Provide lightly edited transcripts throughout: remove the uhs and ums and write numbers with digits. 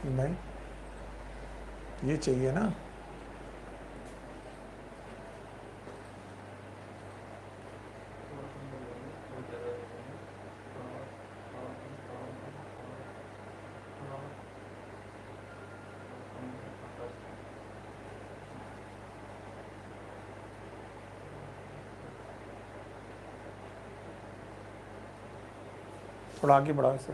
नहीं, ये चाहिए ना। थोड़ा आगे बढ़ाओ इसे।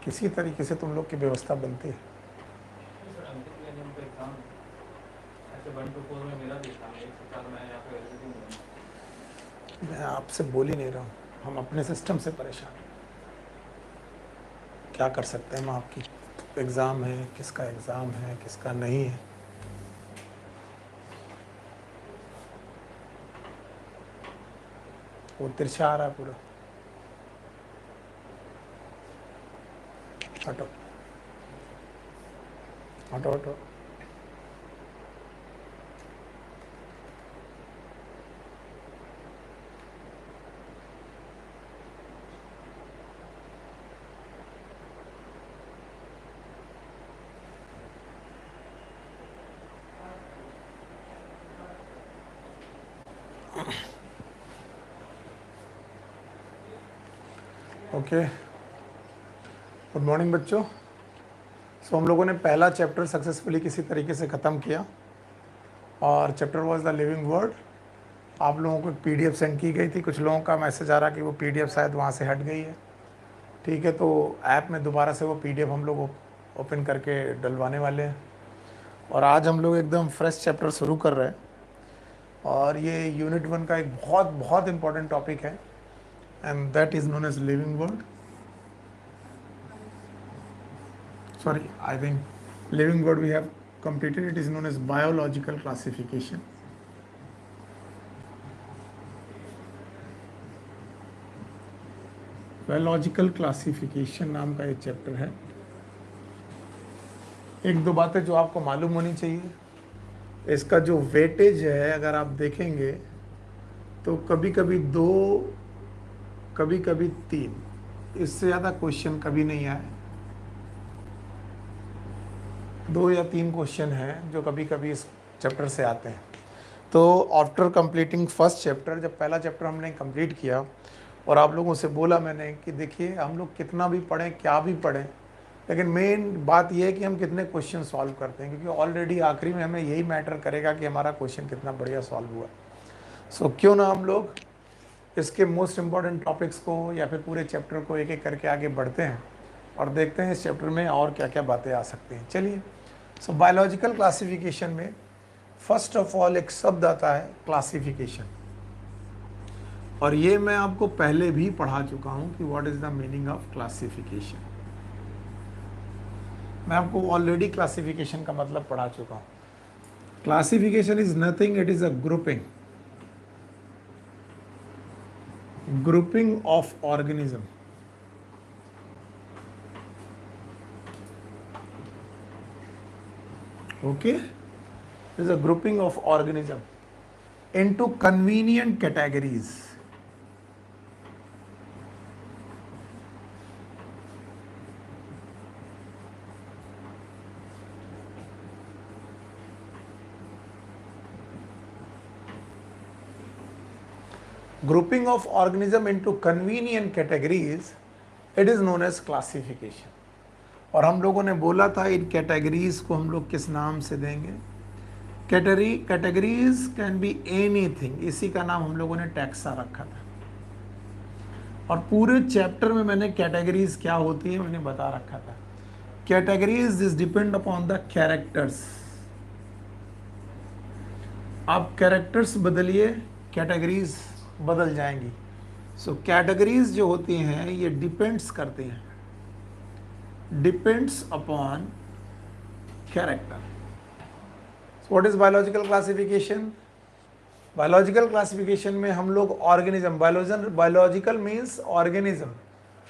किसी तरीके से तुम लोग की व्यवस्था बनती है। मैं आपसे बोल ही नहीं रहा हूँ, हम अपने सिस्टम से परेशान। क्या कर सकते हैं हम? आपकी एग्ज़ाम है, किसका एग्ज़ाम है, किसका नहीं है। वो तिरछा आ रहा है पूरा। हटो हटो हटो। ओके, गुड मॉर्निंग बच्चों। सो हम लोगों ने पहला चैप्टर सक्सेसफुली किसी तरीके से ख़त्म किया, और chapter was the living word. आप लोगों को एक पीडीएफ सेंड की गई थी, कुछ लोगों का मैसेज आ रहा कि वो पीडीएफ शायद वहाँ से हट गई है। ठीक है, तो ऐप में दोबारा से वो पीडीएफ हम लोग ओपन करके डलवाने वाले हैं। और आज हम लोग एकदम फ्रेश चैप्टर शुरू कर रहे हैं, और ये यूनिट 1 का एक बहुत बहुत इंपॉर्टेंट टॉपिक है, and that is known as living word. Sorry, I think living word we have completed. It is known as biological classification. Biological classification नाम का एक चैप्टर है। एक दो बातें जो आपको मालूम होनी चाहिए। इसका जो वेटेज है, अगर आप देखेंगे तो कभी कभी 2, कभी कभी 3, इससे ज़्यादा क्वेश्चन कभी नहीं आए। 2 या 3 क्वेश्चन हैं जो कभी कभी इस चैप्टर से आते हैं। तो आफ्टर कंप्लीटिंग फर्स्ट चैप्टर, जब पहला चैप्टर हमने कंप्लीट किया और आप लोगों से बोला मैंने कि देखिए हम लोग कितना भी पढ़ें, क्या भी पढ़ें, लेकिन मेन बात यह है कि हम कितने क्वेश्चन सॉल्व करते हैं, क्योंकि ऑलरेडी आखिरी में हमें यही मैटर करेगा कि हमारा क्वेश्चन कितना बढ़िया सॉल्व हुआ। सो क्यों ना हम लोग इसके मोस्ट इम्पॉर्टेंट टॉपिक्स को या फिर पूरे चैप्टर को एक एक करके आगे बढ़ते हैं और देखते हैं इस चैप्टर में और क्या क्या बातें आ सकती हैं। चलिए, सो बायोलॉजिकल क्लासिफिकेशन में फर्स्ट ऑफ ऑल एक शब्द आता है क्लासिफिकेशन, और ये मैं आपको पहले भी पढ़ा चुका हूं कि what is the meaning of classification. मैं आपको ऑलरेडी क्लासिफिकेशन का मतलब पढ़ा चुका हूं। Classification is nothing, it is a grouping of organism. Okay, it is a grouping of organism. into convenient categories. Grouping of organism into convenient categories, it is known as classification. और हम लोगों ने बोला था इन कैटेगरीज को हम लोग किस नाम से देंगे? कैटेगरीज कैन बी एनीथिंग, इसी का नाम हम लोगों ने टैक्सा रखा था। और पूरे चैप्टर में मैंने कैटेगरीज क्या होती है मैंने बता रखा था। Categories is depend upon the characters. आप कैरेक्टर्स बदलिए, कैटेगरीज बदल जाएंगी। सो कैटेगरीज जो होती हैं ये डिपेंड्स करती हैं, depends upon character. What is biological classification? Biological classification में हम लोग ऑर्गेनिज्म, बायोलॉजिकल मीन्स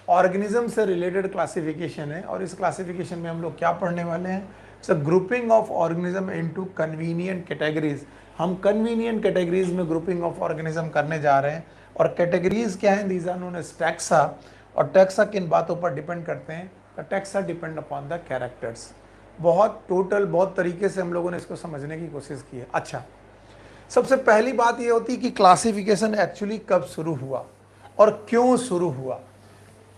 ऑर्गेनिज्म से रिलेटेड क्लासिफिकेशन है। और इस क्लासिफिकेशन में हम लोग क्या पढ़ने वाले हैं? So grouping of organism into convenient categories. हम कन्वीनियंट कैटेगरीज में ग्रुपिंग ऑफ ऑर्गेनिज्म करने जा रहे हैं। और कैटेगरीज क्या हैं? These are known as taxa. और टैक्सा किन बातों पर डिपेंड करते हैं? Taxa depend upon the characters. बहुत तरीके से हम लोगों ने इसको समझने की कोशिश की है। अच्छा, सबसे पहली बात ये होती है कि क्लासिफिकेशन एक्चुअली कब शुरू हुआ और क्यों शुरू हुआ।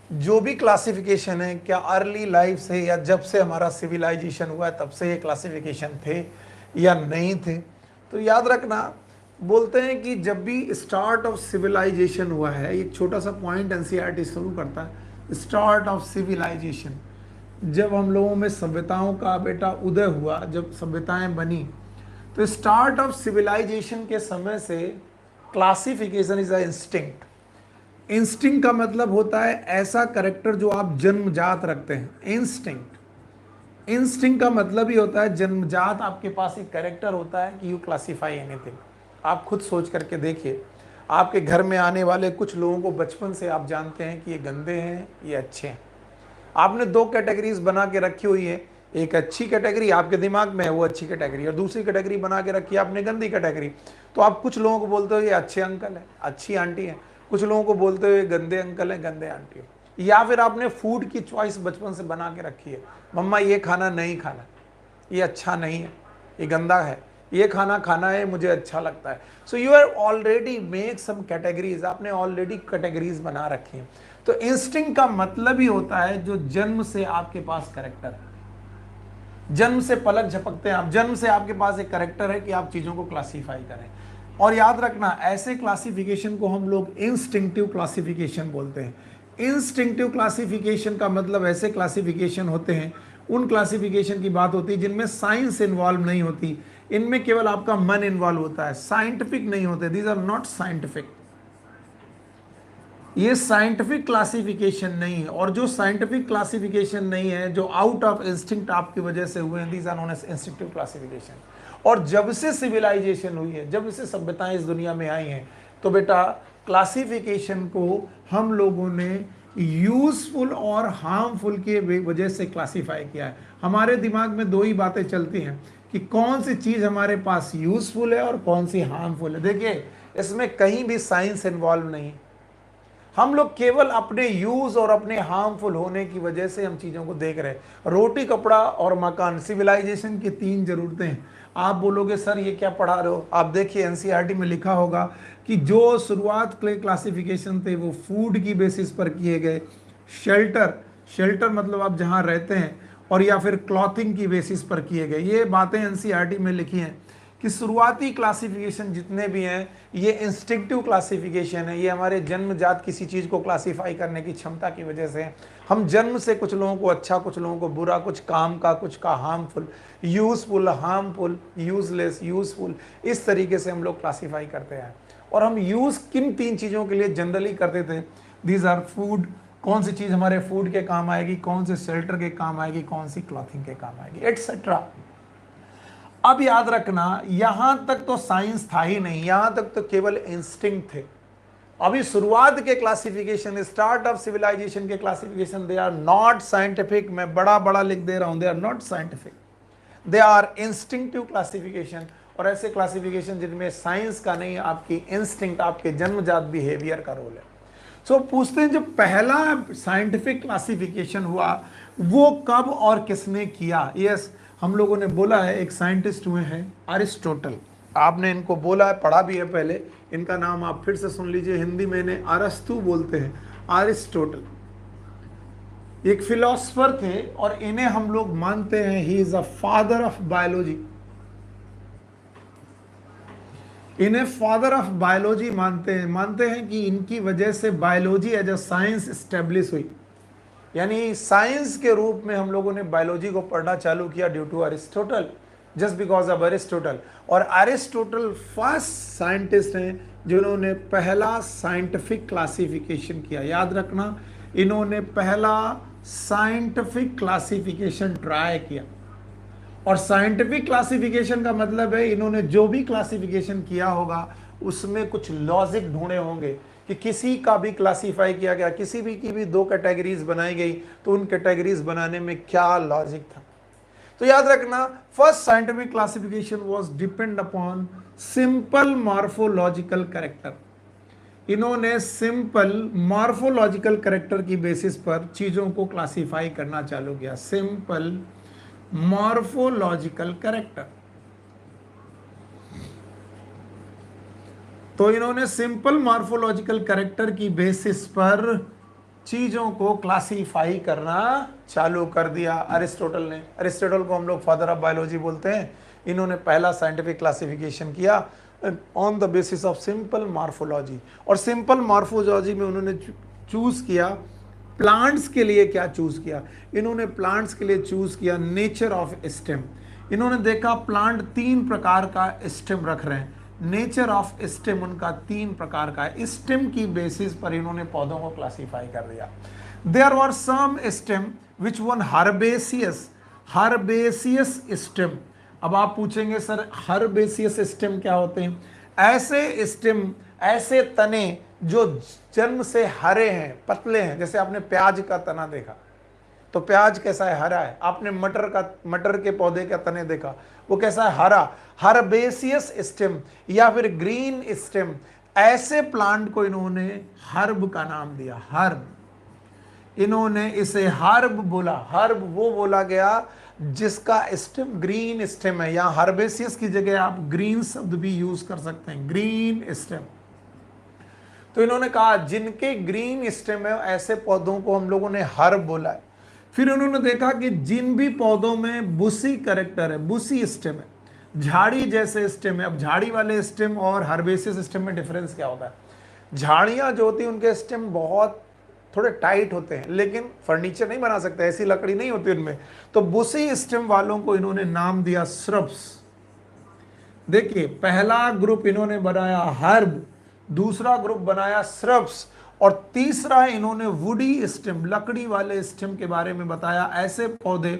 जो भी क्लासिफिकेशन है, क्या अर्ली लाइफ से या जब से हमारा सिविलाइजेशन हुआ है तब से ये क्लासिफिकेशन थे या नहीं थे? तो याद रखना, बोलते हैं कि जब भी स्टार्ट ऑफ सिविलाइजेशन हुआ है, एक छोटा सा पॉइंट एनसीईआरटी शुरू करता है, स्टार्ट ऑफ सिविलाइजेशन। जब हम लोगों में सभ्यताओं का बेटा उदय हुआ, जब सभ्यताएं बनी, तो स्टार्ट ऑफ सिविलाइजेशन के समय से classification is a instinct. Instinct का मतलब होता है ऐसा करेक्टर जो आप जन्मजात रखते हैं। इंस्टिंक्ट का मतलब ही होता है जन्मजात आपके पास एक करेक्टर होता है कि यू क्लासीफाई एनीथिंग। आप खुद सोच करके देखिए, आपके घर में आने वाले कुछ लोगों को बचपन से आप जानते हैं कि ये गंदे हैं, ये अच्छे हैं। आपने दो कैटेगरीज बना के रखी हुई है, एक अच्छी कैटेगरी आपके दिमाग में है, वो अच्छी कैटेगरी, और दूसरी कैटेगरी बना के रखी है आपने गंदी कैटेगरी। तो आप कुछ लोगों को बोलते हो ये अच्छे अंकल है, अच्छी आंटी है, कुछ लोगों को बोलते हो ये गंदे अंकल है, गंदे आंटी है। या फिर आपने फूड की चॉइस बचपन से बना के रखी है, मम्मा ये खाना नहीं खाना, ये अच्छा नहीं है, ये गंदा है, ये खाना खाना है, मुझे अच्छा लगता है। So you are already make some categories, आपने ऑलरेडी कैटेगरीज बना रखी हैं। तो इंस्टिंक्ट का मतलब ही होता है जो जन्म से आपके पास कैरेक्टर है, जन्म से पलक झपकते हैं आप, जन्म से आपके पास एक कैरेक्टर है कि आप चीजों को क्लासीफाई करें। और याद रखना, ऐसे क्लासिफिकेशन को हम लोग इंस्टिंक्टिव क्लासिफिकेशन बोलते हैं। इंस्टिंक्टिव क्लासिफिकेशन का मतलब ऐसे क्लासिफिकेशन होते हैं, उन क्लासिफिकेशन की बात होती है जिनमें साइंस इन्वॉल्व नहीं होती, इनमें केवल आपका मन इन्वॉल्व होता है, साइंटिफिक नहीं होते। दीज आर नॉट साइंटिफिक, ये साइंटिफिक क्लासिफिकेशन नहीं है। और जो साइंटिफिक क्लासिफिकेशन नहीं है, जो आउट ऑफ इंस्टिंक्ट आपकी वजह से हुए हैं, these are known as instinctive classification. और जब से सिविलाइजेशन हुई है, जब से सभ्यताएं इस दुनिया में आई हैं, तो बेटा क्लासिफिकेशन को हम लोगों ने यूजफुल और हार्मफुल के वजह से क्लासिफाई किया है। हमारे दिमाग में दो ही बातें चलती हैं कि कौन सी चीज हमारे पास यूजफुल है और कौन सी हार्मफुल है। देखिए, इसमें कहीं भी साइंस इन्वॉल्व नहीं, हम लोग केवल अपने यूज और अपने हार्मफुल होने की वजह से हम चीजों को देख रहे हैं। रोटी, कपड़ा और मकान, सिविलाइजेशन की तीन जरूरतें हैं। आप बोलोगे सर ये क्या पढ़ा रहे हो? आप देखिए एनसीईआरटी में लिखा होगा कि जो शुरुआत के क्लासिफिकेशन थे वो फूड की बेसिस पर किए गए, शेल्टर मतलब आप जहां रहते हैं, और या फिर क्लॉथिंग की बेसिस पर किए गए। ये बातें एनसीईआरटी में लिखी हैं कि शुरुआती क्लासिफिकेशन जितने भी हैं ये इंस्टिंक्टिव क्लासिफिकेशन है। ये हमारे जन्मजात किसी चीज़ को क्लासिफाई करने की क्षमता की वजह से हम जन्म से कुछ लोगों को अच्छा, कुछ लोगों को बुरा, कुछ काम का, कुछ का harmful, useful, harmful, useless, useful, इस तरीके से हम लोग क्लासिफाई करते हैं। और हम यूज़ किन तीन चीज़ों के लिए जनरली करते थे? दीज आर फूड, कौन सी चीज़ हमारे फूड के काम आएगी, कौन से शेल्टर के काम आएगी, कौन सी क्लॉथिंग के काम आएगी, एटसेट्रा। अब याद रखना, यहां तक तो साइंस था ही नहीं, यहां तक तो केवल इंस्टिंक्ट थे। अभी शुरुआत के क्लासिफिकेशन, स्टार्ट ऑफ सिविलाइजेशन के classification, they are not scientific. मैं बड़ा बड़ा लिख दे रहा हूं, they are not scientific, they are instinctive classification. और ऐसे क्लासिफिकेशन जिनमें साइंस का नहीं, आपकी इंस्टिंक्ट, आपके जन्मजात बिहेवियर का रोल है। सो पूछते हैं, जब पहला साइंटिफिक क्लासिफिकेशन हुआ वो कब और किसने किया? यस, हम लोगों ने बोला है, एक साइंटिस्ट हुए हैं अरिस्टोटल। आपने इनको बोला है, पढ़ा भी है पहले। इनका नाम आप फिर से सुन लीजिए, हिंदी में इन्हें अरस्तु बोलते हैं, अरिस्टोटल। एक फिलोसफर थे और इन्हें हम लोग मानते हैं he is a father of biology. इन्हें फादर ऑफ बायोलॉजी मानते हैं कि इनकी वजह से biology as a science establish हुई। यानी साइंस के रूप में हम लोगों ने बायोलॉजी को पढ़ना चालू किया due to Aristotle, just because of Aristotle. और अरिस्टोटल फर्स्ट साइंटिस्ट हैं जिन्होंने पहला साइंटिफिक क्लासिफिकेशन किया। याद रखना, इन्होंने पहला साइंटिफिक क्लासिफिकेशन ट्राई किया। और साइंटिफिक क्लासिफिकेशन का मतलब है इन्होंने जो भी क्लासिफिकेशन किया होगा उसमें कुछ लॉजिक ढूंढे होंगे कि किसी का भी क्लासिफाई किया गया, किसी भी की भी दो कैटेगरीज बनाई गई तो उन कैटेगरीज बनाने में क्या लॉजिक था। तो याद रखना, first scientific classification was depend upon simple morphological character. इन्होंने सिंपल मॉर्फोलॉजिकल कैरेक्टर की बेसिस पर चीजों को क्लासिफाई करना चालू किया। Simple morphological character. तो इन्होंने सिंपल मॉर्फोलॉजिकल कैरेक्टर की बेसिस पर चीजों को क्लासिफाई करना चालू कर दिया अरिस्टोटल ने। अरिस्टोटल को हम लोग फादर ऑफ बायोलॉजी बोलते हैं। इन्होंने पहला साइंटिफिक क्लासिफिकेशन किया on the basis of simple morphology. और सिंपल मॉर्फोलॉजी में उन्होंने चूज किया प्लांट्स के लिए। क्या चूज किया इन्होंने? प्लांट्स के लिए चूज किया नेचर ऑफ स्टेम। इन्होंने देखा प्लांट 3 प्रकार का स्टेम रख रहे हैं, नेचर ऑफ स्टेम उनका 3 प्रकार का है। स्टेम की बेसिस पर इन्होंने पौधों को क्लासिफाई कर दिया। There were some stem which one herbaceous, herbaceous stem. अब आप पूछेंगे सर हर्बेसियस स्टेम क्या होते हैं? ऐसे स्टेम, ऐसे तने जो जन्म से हरे हैं, पतले हैं। जैसे आपने प्याज का तना देखा तो प्याज कैसा है? हरा है। आपने मटर के पौधे का तने देखा, वो कैसा है? हरा। हर्बेसियस स्टेम या फिर ग्रीन स्टेम, ऐसे प्लांट को इन्होंने हर्ब का नाम दिया, हर्ब। इन्होंने इसे हर्ब बोला। हर्ब वो बोला गया जिसका स्टेम ग्रीन स्टेम है। या हर्बेसियस की जगह आप ग्रीन शब्द भी यूज कर सकते हैं, ग्रीन स्टेम। तो इन्होंने कहा जिनके ग्रीन स्टेम है ऐसे पौधों को हम लोगों ने हर्ब बोला है। फिर उन्होंने देखा कि जिन भी पौधों में बुशी कैरेक्टर है, बुशी स्टेम है, झाड़ी जैसे स्टेम है। अब झाड़ी वाले स्टेम और हर्बेसियस स्टेम में डिफरेंस क्या होता है? झाड़ियां जो होती है उनके स्टेम बहुत थोड़े टाइट होते हैं, लेकिन फर्नीचर नहीं बना सकते, ऐसी लकड़ी नहीं होती उनमें। तो बुशी स्टेम वालों को इन्होंने नाम दिया श्रब्स। देखिए, पहला ग्रुप इन्होंने बनाया हर्ब, दूसरा ग्रुप बनाया श्रब्स, और तीसरा इन्होंने वुडी स्टेम, लकड़ी वाले स्टेम के बारे में बताया। ऐसे पौधे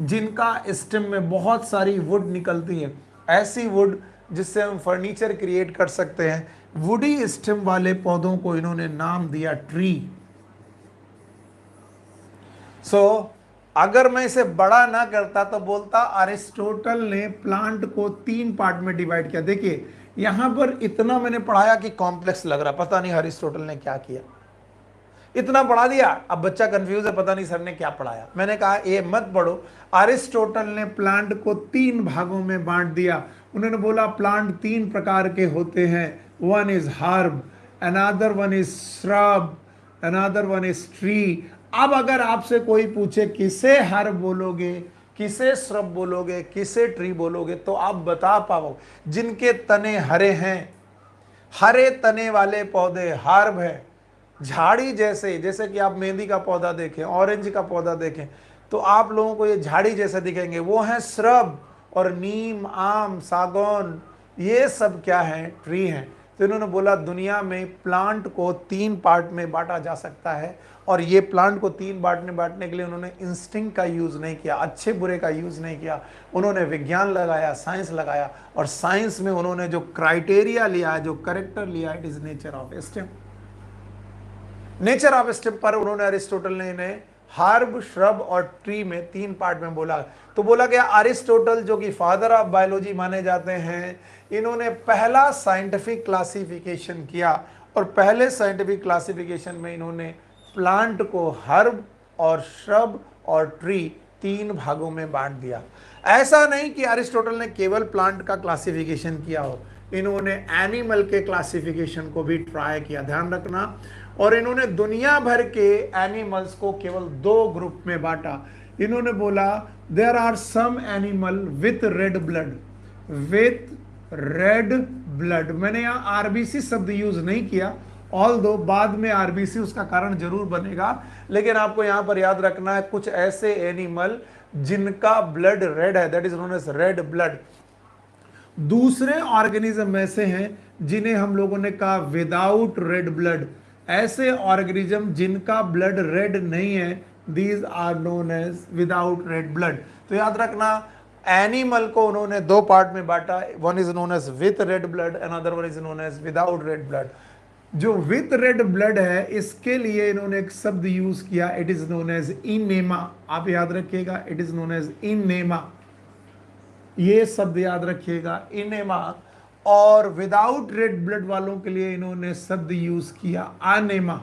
जिनका स्टेम में बहुत सारी वुड निकलती है, ऐसी वुड जिससे हम फर्नीचर क्रिएट कर सकते हैं, वुडी स्टेम वाले पौधों को इन्होंने नाम दिया ट्री। अगर मैं इसे बड़ा ना करता तो बोलता अरिस्टोटल ने प्लांट को 3 पार्ट में डिवाइड किया। देखिए यहां पर इतना मैंने पढ़ाया कि कॉम्प्लेक्स लग रहा, पता नहीं अरिस्टोटल ने क्या किया, इतना पढ़ा दिया। अब बच्चा कंफ्यूज है, पता नहीं सर ने क्या पढ़ाया। मैंने कहा ये मत पढ़ो। अरिस्टोटल ने प्लांट को 3 भागों में बांट दिया। उन्होंने बोला प्लांट 3 प्रकार के होते हैं, one is herb, another one is shrub, another one is tree. अब अगर आपसे कोई पूछे किसे हर्ब बोलोगे, किसे श्रब बोलोगे, किसे ट्री बोलोगे, तो आप बता पाओ जिनके तने हरे हैं, हरे तने वाले पौधे हर्ब है। झाड़ी जैसे कि आप मेहंदी का पौधा देखें, ऑरेंज का पौधा देखें, तो आप लोगों को ये झाड़ी जैसे दिखेंगे, वो है श्रब। और नीम, आम, सागौन, ये सब क्या है? ट्री हैं। तो इन्होंने बोला दुनिया में प्लांट को 3 पार्ट में बांटा जा सकता है। और ये प्लांट को 3 पार्ट में बांटने के लिए उन्होंने इंस्टिंक्ट का यूज नहीं किया, अच्छे बुरे का यूज नहीं किया। उन्होंने विज्ञान लगाया, साइंस लगाया, और साइंस में उन्होंने जो क्राइटेरिया लिया, जो करेक्टर लिया, it is nature of stem. Nature of stem पर उन्होंने, अरिस्टोटल ने इन्हें हर्ब, श्रब और ट्री में 3 पार्ट में बोला। तो बोला गया अरिस्टोटल जो कि फादर ऑफ बायोलॉजी माने जाते हैं, इन्होंने पहला साइंटिफिक क्लासिफिकेशन किया और पहले साइंटिफिक क्लासिफिकेशन में इन्होंने प्लांट को हर्ब और श्रब और ट्री 3 भागों में बांट दिया। ऐसा नहीं कि अरिस्टोटल ने केवल प्लांट का क्लासिफिकेशन किया हो, इन्होंने एनिमल के क्लासिफिकेशन को भी ट्राई किया, ध्यान रखना। और इन्होंने दुनिया भर के एनिमल्स को केवल 2 ग्रुप में बांटा। इन्होंने बोला there are some animal with red blood, with red blood. मैंने यहां आरबीसी शब्द यूज नहीं किया, ऑल्दो बाद में आरबीसी उसका कारण जरूर बनेगा, लेकिन आपको यहां पर याद रखना है कुछ ऐसे एनिमल जिनका ब्लड रेड है, that is known as red blood. दूसरे ऑर्गेनिज्म ऐसे हैं जिन्हें हम लोगों ने कहा विदाउट रेड ब्लड। ऐसे ऑर्गेनिज्म जिनका ब्लड रेड नहीं है, these are known as without red blood. तो याद रखना एनिमल को उन्होंने 2 पार्ट में बांटा, one is known as with red blood, another one is known as without red blood. जो विथ रेड ब्लड है इसके लिए इन्होंने एक शब्द यूज किया, it is known as enaima. आप याद रखिएगा, it is known as enaima, ये शब्द याद रखिएगा, इनेमा। और विदाउट रेड ब्लड वालों के लिए इन्होंने शब्द यूज किया आनेमा।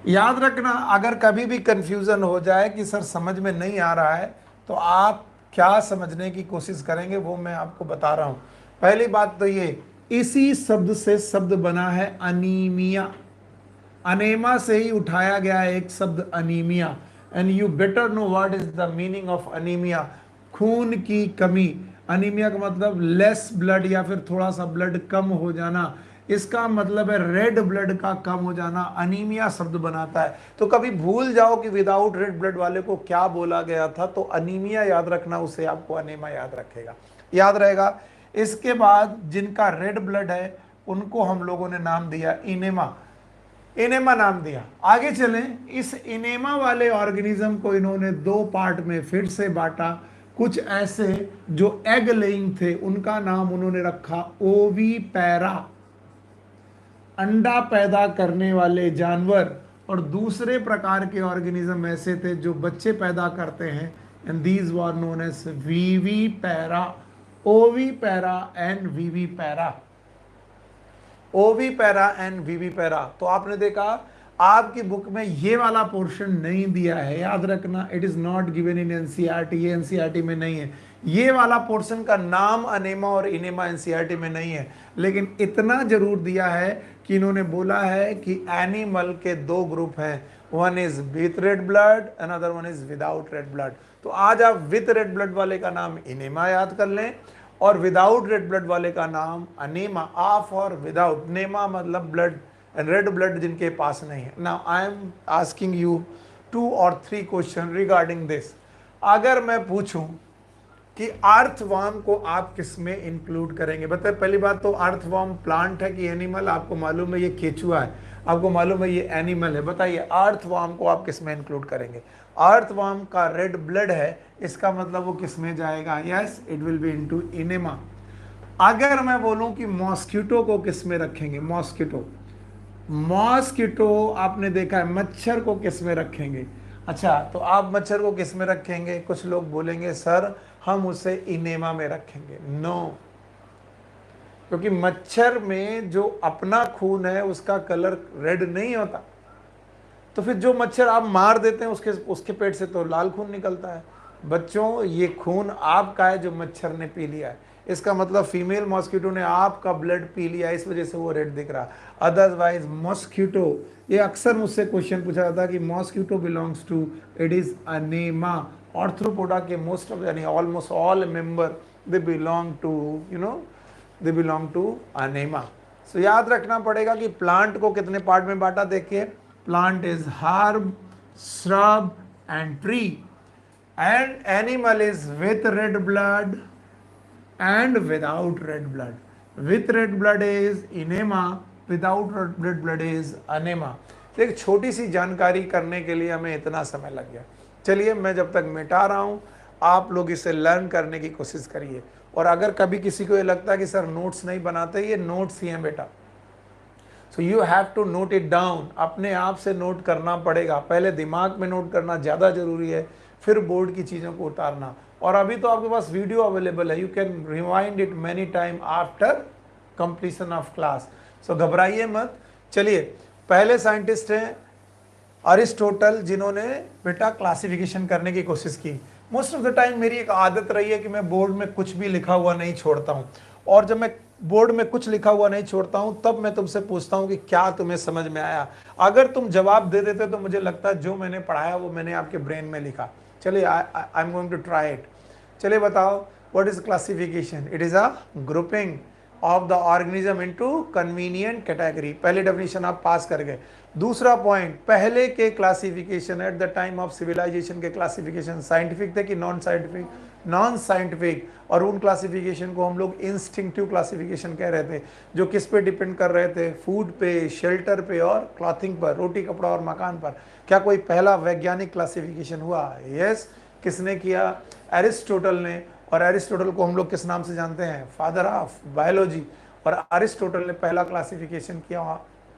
याद रखना, अगर कभी भी कंफ्यूजन हो जाए कि सर समझ में नहीं आ रहा है, तो आप क्या समझने की कोशिश करेंगे वो मैं आपको बता रहा हूं। पहली बात तो ये, इसी शब्द से शब्द बना है अनीमिया, अनेमा से ही उठाया गया है एक शब्द anaemia. And you better know what is the meaning of anaemia, खून की कमी। अनीमिया का मतलब लेस ब्लड या फिर थोड़ा सा ब्लड कम हो जाना, इसका मतलब है रेड ब्लड का कम हो जाना, अनीमिया शब्द बनाता है। तो कभी भूल जाओ कि विदाउट रेड ब्लड वाले को क्या बोला गया था, तो अनीमिया याद रखना, उसे आपको अनेमा याद रखेगा, याद रहेगा। इसके बाद जिनका रेड ब्लड है उनको हम लोगों ने नाम दिया इनेमा, इनेमा नाम दिया। आगे चलें, इस इनेमा वाले ऑर्गेनिज्म को इन्होंने 2 पार्ट में फिर से बांटा। कुछ ऐसे जो एग लेइंग थे उनका नाम उन्होंने रखा ओवी पैरा, अंडा पैदा करने वाले जानवर। और दूसरे प्रकार के ऑर्गेनिज्म ऐसे थे जो बच्चे पैदा करते हैं, and these were known as vivipara, ovipara and vivipara, ovipara and vivipara. तो आपने देखा आपकी बुक में ये वाला पोर्शन नहीं दिया है, याद रखना, it is not given in NCERT, ये एनसीईआरटी में नहीं है। ये वाला पोर्शन का नाम अनेमा और इनेमा एनसीईआरटी में नहीं है, लेकिन इतना जरूर दिया है कि इन्होंने बोला है कि एनिमल के 2 ग्रुप हैं, one is with red blood, another one is without red blood. तो आज आप विथ रेड ब्लड वाले का नाम इनेमा याद कर लें और विदाउट रेड ब्लड वाले का नाम अनेमा, ऑफ और विदाउट, नेमा मतलब ब्लड एंड रेड ब्लड जिनके पास नहीं है। Now I am asking you 2 or 3 question regarding this. अगर मैं पूछूं कि अर्थवर्म को आप किस में इंक्लूड करेंगे, बताए। पहली बात तो अर्थवर्म प्लांट है कि एनिमल, आपको मालूम है ये केचुआ है, आपको मालूम है ये एनिमल है, बताइए अर्थवर्म को आप किस में इंक्लूड करेंगे। अर्थवर्म का रेड ब्लड है, इसका मतलब वो किस में जाएगा, yes it will be into enema. अगर मैं बोलूं कि मॉस्किटो को किस में रखेंगे, मॉस्किटो, मॉस्किटो आपने देखा है, मच्छर को किस में रखेंगे। अच्छा, तो आप मच्छर को किस में रखेंगे, कुछ लोग बोलेंगे सर हम उसे इनेमा में रखेंगे। नो, क्योंकि मच्छर में जो अपना खून है उसका कलर रेड नहीं होता, तो फिर जो मच्छर आप मार देते हैं उसके पेट से तो लाल खून निकलता है। बच्चों, ये खून आपका है जो मच्छर ने पी लिया है, इसका मतलब फीमेल मॉस्किटो ने आपका ब्लड पी लिया, इस वजह से वो रेड दिख रहा। अदरवाइज मॉस्किटो, ये अक्सर मुझसे क्वेश्चन पूछा जाता है कि mosquito belongs to, it is अनेमा। ऑर्थ्रोपोडा के मोस्ट ऑफ यानी almost all member they belong to, you know, they belong to अनेमा। सो याद रखना पड़ेगा कि प्लांट को कितने पार्ट में बांटा। देखिए, plant is herb, shrub and tree, and animal is with red blood and without red blood. With red blood is enema, without red blood is anema. एक छोटी सी जानकारी करने के लिए हमें इतना समय लग गया। चलिए, मैं जब तक मिटा रहा हूँ आप लोग इसे लर्न करने की कोशिश करिए। और अगर कभी किसी को ये लगता है कि सर नोट्स नहीं बनाते, ये नोट्स ही हैं बेटा। So you have to note it down, अपने आप से नोट करना पड़ेगा। पहले दिमाग में नोट करना ज़्यादा जरूरी है, फिर बोर्ड की चीज़ों को उतारना। और अभी तो आपके पास वीडियो अवेलेबल है, you can rewind it many time after completion of class. So घबराइए मत। चलिए, पहले साइंटिस्ट हैं अरिस्टोटल, जिन्होंने बेटा क्लासिफिकेशन करने की कोशिश की। मोस्ट ऑफ द टाइम मेरी एक आदत रही है कि मैं बोर्ड में कुछ भी लिखा हुआ नहीं छोड़ता हूँ, और जब मैं बोर्ड में कुछ लिखा हुआ नहीं छोड़ता हूँ तब मैं तुमसे पूछता हूँ कि क्या तुम्हें समझ में आया। अगर तुम जवाब दे देते तो मुझे लगता है जो मैंने पढ़ाया वो मैंने आपके ब्रेन में लिखा। चलिए, I am going to try it. चलिए बताओ, what is classification? It is a grouping of the organism into convenient category. पहली डेफिनेशन आप पास कर गए। दूसरा पॉइंट, पहले के classification at the time of civilisation के क्लासिफिकेशन साइंटिफिक थे कि नॉन साइंटिफिक? Non scientific. और उन क्लासिफिकेशन को हम लोग इंस्टिंक्टिव क्लासिफिकेशन कह रहे थे, जो किस पे डिपेंड कर रहे थे? फूड पे, शेल्टर पे और क्लॉथिंग पर, रोटी कपड़ा और मकान पर। क्या कोई पहला वैज्ञानिक क्लासिफिकेशन हुआ? यस। किसने किया? एरिस्टोटल ने। और एरिस्टोटल को हम लोग किस नाम से जानते हैं? Father of biology. और एरिस्टोटल ने पहला क्लासिफिकेशन किया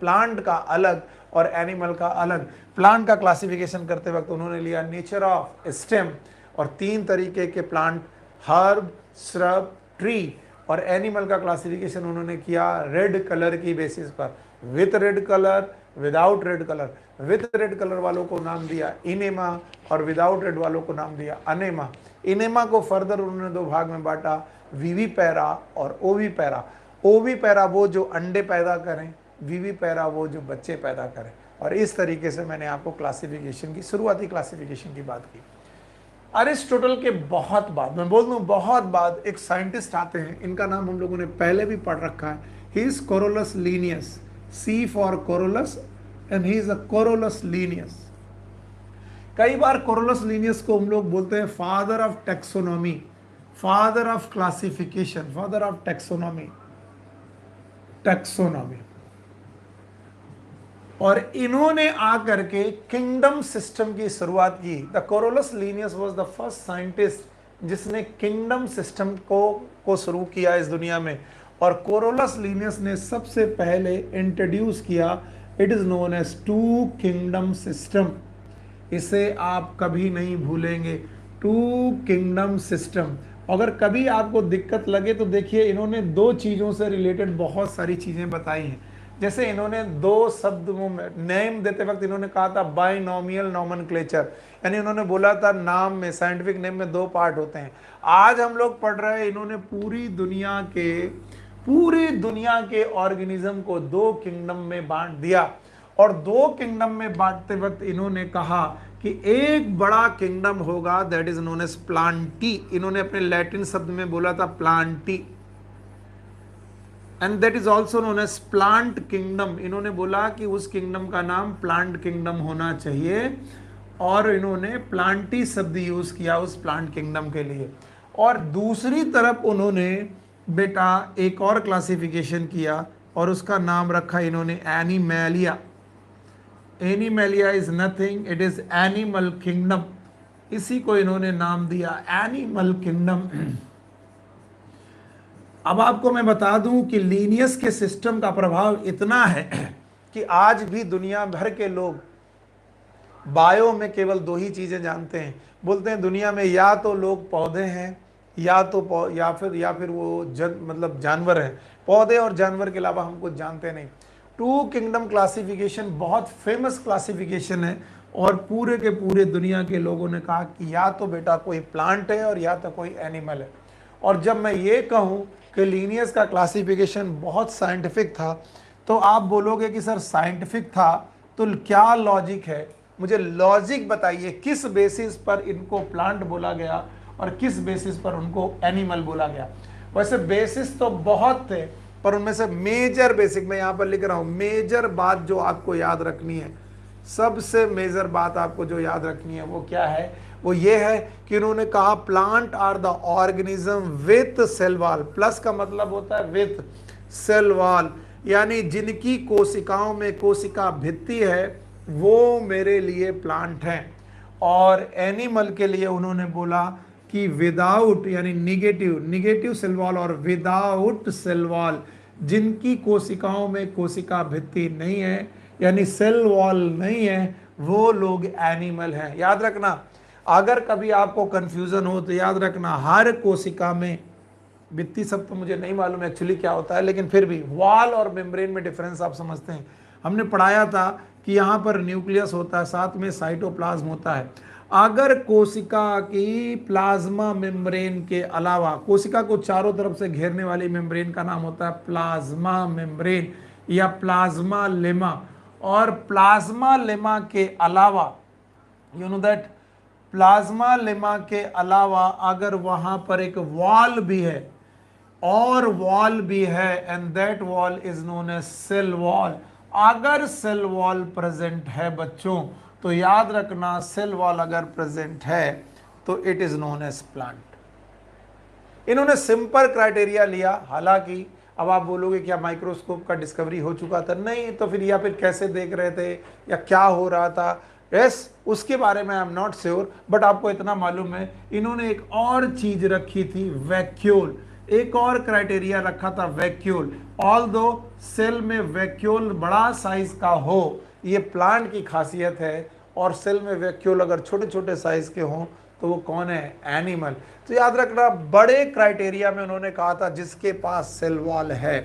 प्लांट का अलग और एनिमल का अलग। प्लांट का क्लासिफिकेशन करते वक्त उन्होंने लिया नेचर ऑफ स्टेम और 3 तरीके के प्लांट, हर्ब, श्रब, ट्री। और एनिमल का क्लासिफिकेशन उन्होंने किया रेड कलर की बेसिस पर, with red colour, without red colour. With red colour वालों को नाम दिया इनेमा और विदाउट रेड वालों को नाम दिया अनेमा। इनेमा को फर्दर उन्होंने 2 भाग में बांटा, विविपैरा और ओविपैरा। ओविपैरा वो जो अंडे पैदा करें, विविपैरा वो जो बच्चे पैदा करें। और इस तरीके से मैंने आपको क्लासिफिकेशन की, शुरुआती क्लासिफिकेशन की बात की। अरिस्टोटल के बहुत बाद, मैं बोल दूं बहुत बाद, एक साइंटिस्ट आते हैं, इनका नाम हम लोगों ने पहले भी पढ़ रखा है। He is Carolus Linnaeus, C for Carolus, and he is a Carolus Linnaeus. कई बार कोरोलस लीनियस को हम लोग बोलते हैं father of taxonomy, father of classification, father of taxonomy, taxonomy. और इन्होंने आकर के किंगडम सिस्टम की शुरुआत की। The Carolus Linnaeus was the first scientist जिसने किंगडम सिस्टम को शुरू किया इस दुनिया में। और कोरोलस लीनियस ने सबसे पहले इंट्रोड्यूस किया, it is known as 2 kingdom system. इसे आप कभी नहीं भूलेंगे, 2 किंगडम सिस्टम। अगर कभी आपको दिक्कत लगे तो देखिए, इन्होंने 2 चीज़ों से रिलेटेड बहुत सारी चीज़ें बताई हैं। जैसे इन्होंने 2 शब्द नेम देते वक्त इन्होंने कहा था बाइनोमियल नोमेनक्लेचर, यानी उन्होंने बोला था नाम में, साइंटिफिक नेम में 2 पार्ट होते हैं। आज हम लोग पढ़ रहे हैं, इन्होंने पूरी दुनिया के ऑर्गेनिज्म को 2 किंगडम में बांट दिया। और 2 किंगडम में बांटते वक्त इन्होंने कहा कि एक बड़ा किंगडम होगा, that is known as plantae. इन्होंने अपने लैटिन शब्द में बोला था plantae, and that is also known as plant kingdom. इन्होंने बोला कि उस किंगडम का नाम प्लांट किंगडम होना चाहिए, और इन्होंने प्लांटी शब्द यूज किया उस प्लांट किंगडम के लिए। और दूसरी तरफ उन्होंने बेटा एक और क्लासिफिकेशन किया, और उसका नाम रखा इन्होंने Animalia. Animalia is nothing, it is animal kingdom. इसी को इन्होंने नाम दिया एनिमल किंगडम। अब आपको मैं बता दूं कि लीनियस के सिस्टम का प्रभाव इतना है कि आज भी दुनिया भर के लोग बायो में केवल 2 ही चीजें जानते हैं। बोलते हैं दुनिया में या तो लोग पौधे हैं, या फिर वो मतलब जानवर हैं। पौधे और जानवर के अलावा हम कुछ जानते नहीं। 2 किंगडम क्लासिफिकेशन बहुत फेमस क्लासिफिकेशन है, और पूरे के पूरे दुनिया के लोगों ने कहा कि या तो बेटा कोई प्लांट है और या तो कोई एनिमल है। और जब मैं ये कहूँ कि लीनियस का क्लासिफिकेशन बहुत साइंटिफिक था, तो आप बोलोगे कि सर साइंटिफिक था तो क्या लॉजिक है? मुझे लॉजिक बताइए, किस बेसिस पर इनको प्लांट बोला गया और किस बेसिस पर उनको एनिमल बोला गया? वैसे बेसिस तो बहुत थे, पर उनमें से मेजर बेसिक मैं यहाँ पर लिख रहा हूँ, मेजर बात जो आपको याद रखनी है, सबसे मेजर बात आपको जो याद रखनी है वो क्या है? वो ये है कि उन्होंने कहा plant are the organism with cell wall. Plus का मतलब होता है विथ सेल वॉल, यानी जिनकी कोशिकाओं में कोशिका भित्ति है वो मेरे लिए प्लांट हैं। और एनिमल के लिए उन्होंने बोला कि विदाउट, यानी निगेटिव सेल वॉल और विदाउट सेल वॉल, जिनकी कोशिकाओं में कोशिका भित्ति नहीं है, यानी सेल वॉल नहीं है, वो लोग एनिमल हैं। याद रखना, अगर कभी आपको कंफ्यूजन हो तो याद रखना, हर कोशिका में, भित्ति सब तो मुझे नहीं मालूम एक्चुअली क्या होता है, लेकिन फिर भी वॉल और मेम्ब्रेन में डिफरेंस आप समझते हैं। हमने पढ़ाया था कि यहाँ पर न्यूक्लियस होता है, साथ में साइटोप्लाज्म होता है। अगर कोशिका की प्लाज्मा मेम्ब्रेन के अलावा, कोशिका को चारों तरफ से घेरने वाली मेम्ब्रेन का नाम होता है प्लाज्मा मेम्ब्रेन या प्लाज्मा लेमा, और प्लाज्मा लेमा के अलावा, you know that, plasma lemma के अलावा अगर वहां पर एक वॉल भी है, और वॉल भी है, and that wall is known as cell wall. अगर सेल वॉल प्रेजेंट है बच्चों, तो याद रखना, सेल वॉल अगर प्रेजेंट है तो it is known as plant. इन्होंने सिंपल क्राइटेरिया लिया। हालांकि अब आप बोलोगे क्या माइक्रोस्कोप का डिस्कवरी हो चुका था? नहीं, तो फिर या फिर कैसे देख रहे थे या क्या हो रहा था, यस, उसके बारे में I am not sure, but आपको इतना मालूम है इन्होंने एक और चीज रखी थी, वैक्यूल। एक और क्राइटेरिया रखा था, वैक्यूल। ऑल्दो सेल में वैक्यूल बड़ा साइज का हो, ये प्लांट की खासियत है, और सेल में वैक्यूल अगर छोटे छोटे साइज के हों तो वो कौन है? एनिमल। तो याद रखना, बड़े क्राइटेरिया में उन्होंने कहा था जिसके पास सेल वॉल है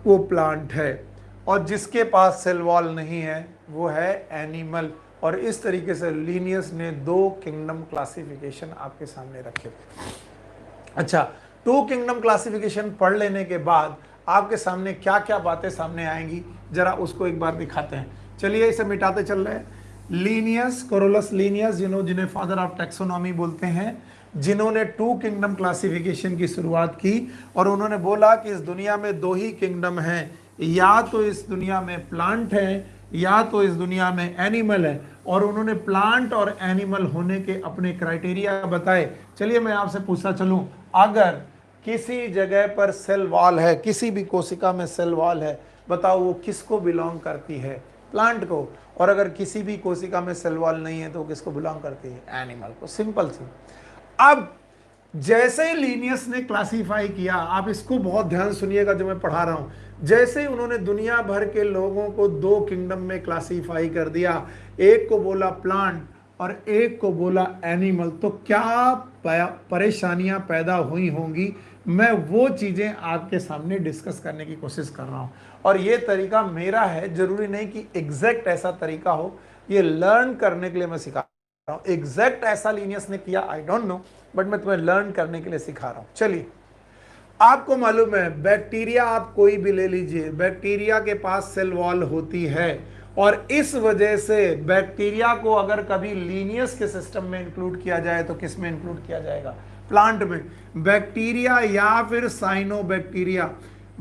वो प्लांट है, और जिसके पास सेल वॉल नहीं है वो है एनिमल। और इस तरीके से लीनियस ने 2 किंगडम क्लासिफिकेशन आपके सामने रखे थे। अच्छा, 2 किंगडम क्लासिफिकेशन पढ़ लेने के बाद आपके सामने क्या क्या बातें सामने आएंगी, जरा उसको एक बार दिखाते हैं। चलिए इसे मिटाते चल रहे हैं। लीनियस, कोरोलस लीनियस, जिन्हें फादर ऑफ टैक्सोनॉमी बोलते हैं, जिन्होंने 2 किंगडम क्लासिफिकेशन की शुरुआत की, और उन्होंने बोला कि इस दुनिया में 2 ही किंगडम हैं, या तो इस दुनिया में प्लांट है या तो इस दुनिया में एनिमल है, और उन्होंने प्लांट और एनिमल होने के अपने क्राइटेरिया बताए। चलिए मैं आपसे पूछता चलूं, अगर किसी जगह पर सेल वॉल है, किसी भी कोशिका में सेल वॉल है, बताओ वो किसको बिलोंग करती है? प्लांट को। और अगर किसी भी कोशिका में सेल वॉल नहीं है तो किसको बिलोंग करती है? एनिमल को। सिंपल सी। अब जैसे ही लीनियस ने क्लासिफाई किया, आप इसको बहुत ध्यान सुनिएगा जो मैं पढ़ा रहा हूं, जैसे ही उन्होंने दुनिया भर के लोगों को 2 किंगडम में क्लासिफाई कर दिया, एक को बोला प्लांट और एक को बोला एनिमल, तो क्या परेशानियां पैदा हुई होंगी, मैं वो चीजें आपके सामने डिस्कस करने की कोशिश कर रहा हूं। और ये तरीका मेरा है, जरूरी नहीं कि एग्जैक्ट ऐसा तरीका हो, ये लर्न करने के लिए मैं सिखा रहा हूं। एग्जैक्ट ऐसा लीनियस ने किया आई डोंट नो, बट मैं तुम्हें लर्न करने के लिए सिखा रहा हूं। चलिए, आपको मालूम है बैक्टीरिया, आप कोई भी ले लीजिए, बैक्टीरिया के पास सेल वॉल होती है, और इस वजह से बैक्टीरिया को अगर कभी लीनियस के सिस्टम में इंक्लूड किया जाए तो किस में इंक्लूड किया जाएगा? प्लांट में। बैक्टीरिया या फिर साइनोबैक्टीरिया,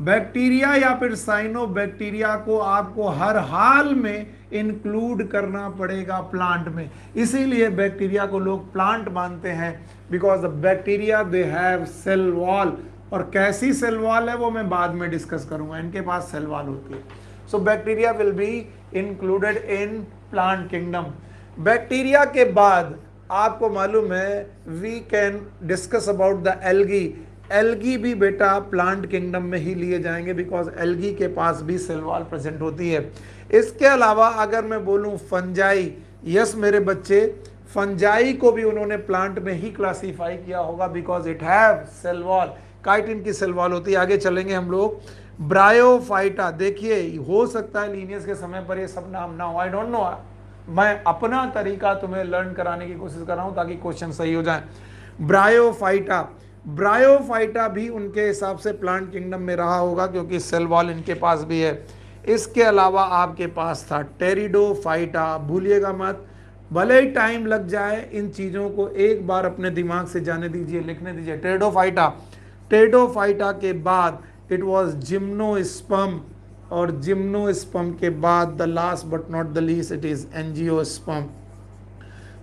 बैक्टीरिया या फिर साइनोबैक्टीरिया को आपको हर हाल में इंक्लूड करना पड़ेगा प्लांट में। इसीलिए बैक्टीरिया को लोग प्लांट मानते हैं, because the bacteria they have cell wall. और कैसी सेल वॉल है वो मैं बाद में डिस्कस करूंगा, इनके पास सेल वॉल होती है। So bacteria will be included in plant kingdom. Bacteria के बाद आपको मालूम है we can discuss about the algae. Algae भी बेटा प्लांट किंगडम में ही लिए जाएंगे, बिकॉज एल्गी के पास भी सेल वॉल प्रेजेंट होती है। इसके अलावा अगर मैं बोलूं फंजाई, यस मेरे बच्चे, फंजाई को भी उन्होंने प्लांट में ही क्लासीफाई किया होगा, because it have cell wall. Chitin की सेल वॉल होती है। आगे चलेंगे हम लोग। ब्रायोफाइटा, देखिए हो सकता है लीनियस के समय पर ये सब नाम ना हो, आई डोंट नो, मैं अपना तरीका तुम्हें लर्न कराने की कोशिश कर रहा हूं ताकि क्वेश्चन सही हो जाए। ब्रायोफाइटा, ब्रायोफाइटा भी उनके हिसाब से प्लांट किंगडम में रहा होगा, क्योंकि सेल वॉल इनके पास भी है। इसके अलावा आपके पास था टेरिडोफाइटा, भूलिएगा मत, भले ही टाइम लग जाए, इन चीज़ों को एक बार अपने दिमाग से जाने दीजिए, लिखने दीजिए। टेरिडोफाइटा, टेरिडोफाइटा के बाद इट वॉज जिम्नोस्पर्म, और जिम्नोस्पर्म के बाद the last but not the least it is angiosperm.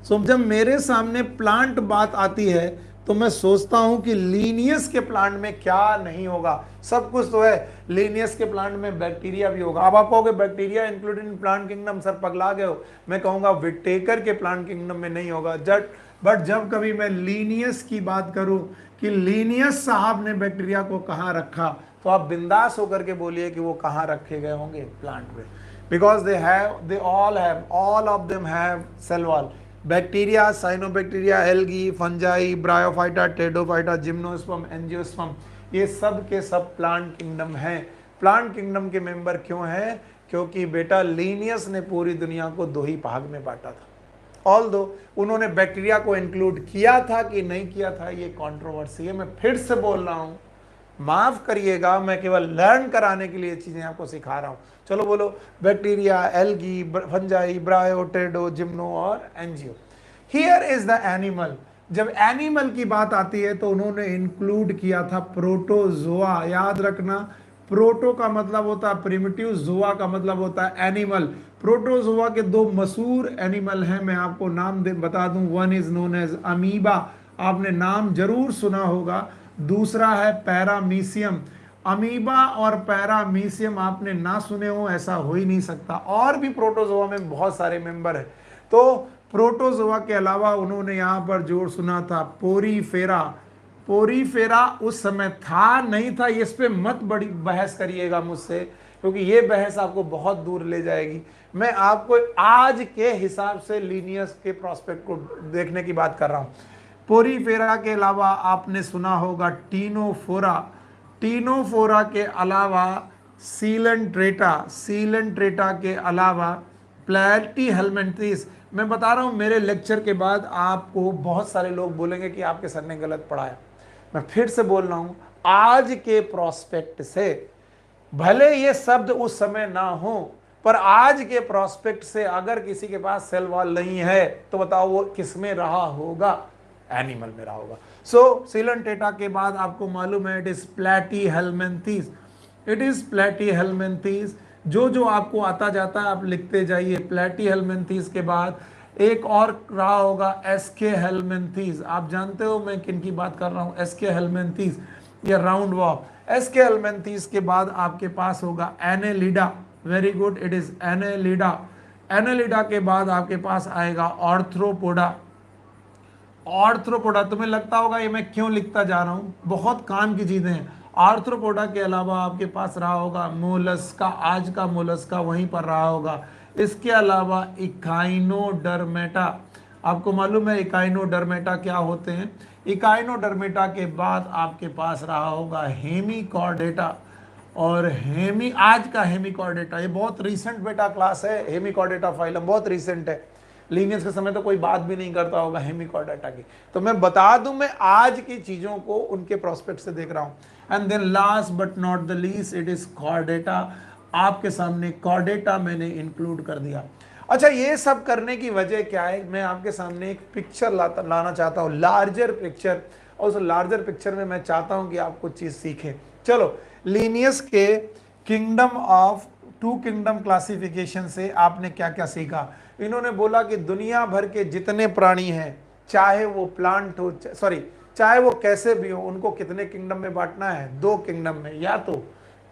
So जब मेरे सामने प्लांट बात आती है तो मैं सोचता हूं कि लीनियस के प्लांट में क्या नहीं होगा। सब कुछ तो है, लीनियस के प्लांट में बैक्टीरिया भी होगा। अब आप कहोगे bacteria included in plant kingdom, sir पगला गए हो। मैं कहूंगा विटेकर के प्लांट किंगडम में नहीं होगा, बट जब कभी मैं लीनियस की बात करूं कि लीनियस साहब ने बैक्टीरिया को कहाँ रखा, तो आप बिंदास होकर के बोलिए कि वो कहाँ रखे गए होंगे, प्लांट में, because they all of them have cell wall. Bacteria, cyanobacteria, algae, fungi, bryophyta, pteridophyta, gymnosperm, angiosperm, ये सब के सब प्लांट किंगडम है। प्लांट किंगडम के मेंबर क्यों हैं? क्योंकि बेटा लीनियस ने पूरी दुनिया को दो ही भाग में बांटा था। ऑल्दो उन्होंने बैक्टीरिया को इंक्लूड किया था कि नहीं किया था, ये कंट्रोवर्सी है। मैं फिर से बोल रहा हूं, माफ करिएगा, मैं केवल लर्न कराने के लिए चीजें आपको सिखा रहा हूं। चलो बोलो, बैक्टीरिया, एल्गी, फंजाई, ब्रायो, टेडो, जिम्नो और angio. Here is the animal. जब एनिमल की बात आती है तो उन्होंने इंक्लूड किया था प्रोटोजोआ। याद रखना, प्रोटो का मतलब होता है प्रिमिटिव, जोआ का मतलब होता है एनिमल। प्रोटोजोआ के दो मशहूर एनिमल हैं, मैं आपको नाम बता दूं। One is known as amoeba, आपने नाम जरूर सुना होगा। दूसरा है पैरामीशियम। अमीबा और पैरामीशियम आपने ना सुने हो ऐसा हो ही नहीं सकता। और भी प्रोटोजोआ में बहुत सारे मेंबर हैं। तो प्रोटोजोआ के अलावा उन्होंने यहाँ पर जोड़ सुना था पोरीफेरा। पोरीफेरा उस समय था नहीं था, इस पे मत बड़ी बहस करिएगा मुझसे, क्योंकि ये बहस आपको बहुत दूर ले जाएगी। मैं आपको आज के हिसाब से लीनियस के प्रोस्पेक्ट को देखने की बात कर रहा हूँ। पोरीफेरा के अलावा आपने सुना होगा टीनोफोरा। टीनोफोरा के अलावा सीलेंट्रेटा। सीलेंट्रेटा के अलावा प्लैटीहेल्मिन्थेस। मैं बता रहा हूं, मेरे लेक्चर के बाद आपको बहुत सारे लोग बोलेंगे कि आपके सर ने गलत पढ़ाया। मैं फिर से बोल रहा हूं, आज के प्रोस्पेक्ट से, भले ये शब्द उस समय ना हो, पर आज के प्रोस्पेक्ट से अगर किसी के पास सेल वॉल नहीं है तो बताओ वो किस में रहा होगा? एनिमल में रहा होगा। सो सीलेंट्रेटा के बाद आपको मालूम है it is Platyhelminthes. It is Platyhelminthes. जो जो आपको आता जाता है आप लिखते जाइए। प्लैटीहेल्मिन्थेस के बाद एक और रहा होगा एस्केहेल्मिन्थेस। आप जानते हो मैं किन की बात कर रहा हूँ? एस्केहेल्मिन्थेस या राउंड वॉक। एस्केहेल्मिन्थेस के बाद आपके पास होगा Annelida. Very good, it is Annelida. Annelida के बाद आपके पास आएगा ऑर्थ्रोपोडा। ऑर्थ्रोपोडा, तुम्हें लगता होगा ये मैं क्यों लिखता जा रहा हूँ, बहुत काम की चीजें हैं। आर्थ्रोपोडा के अलावा आपके पास रहा होगा मोलस्का। आज का मोलस्का वहीं पर रहा होगा। इसके अलावा इकाइनोडर्मेटा। आपको मालूम है इकाइनोडर्मेटा क्या होते हैं? इकाइनोडर्मेटा के बाद आपके पास रहा होगा हेमिकॉर्डेटा। और आज का हेमिकॉर्डेटा, ये बहुत रिसेंट बेटा क्लास है। हेमिकॉर्डेटा फाइलम बहुत रिसेंट है। लीनियस के समय तो कोई बात भी नहीं करता होगा हेमिकॉर्डेटा की। तो मैं बता दूं, मैं आज की चीजों को उनके प्रोस्पेक्ट से देख रहा हूं। And then last but not the least, it is chordata. आपके सामने कॉर्डेटा मैंने इंक्लूड कर दिया। अच्छा, ये सब करने की वजह क्या है? मैं आपके सामने एक पिक्चर लाना चाहता हूँ, लार्जर पिक्चर। और उस लार्जर पिक्चर में मैं चाहता हूँ कि आप कुछ चीज सीखें। चलो, लीनियस के kingdom of two kingdom classification से आपने क्या क्या सीखा? इन्होंने बोला कि दुनिया भर के जितने प्राणी हैं, चाहे वो प्लांट हो, चाहे वो कैसे भी हो, उनको कितने किंगडम में बांटना है? दो किंगडम में, या तो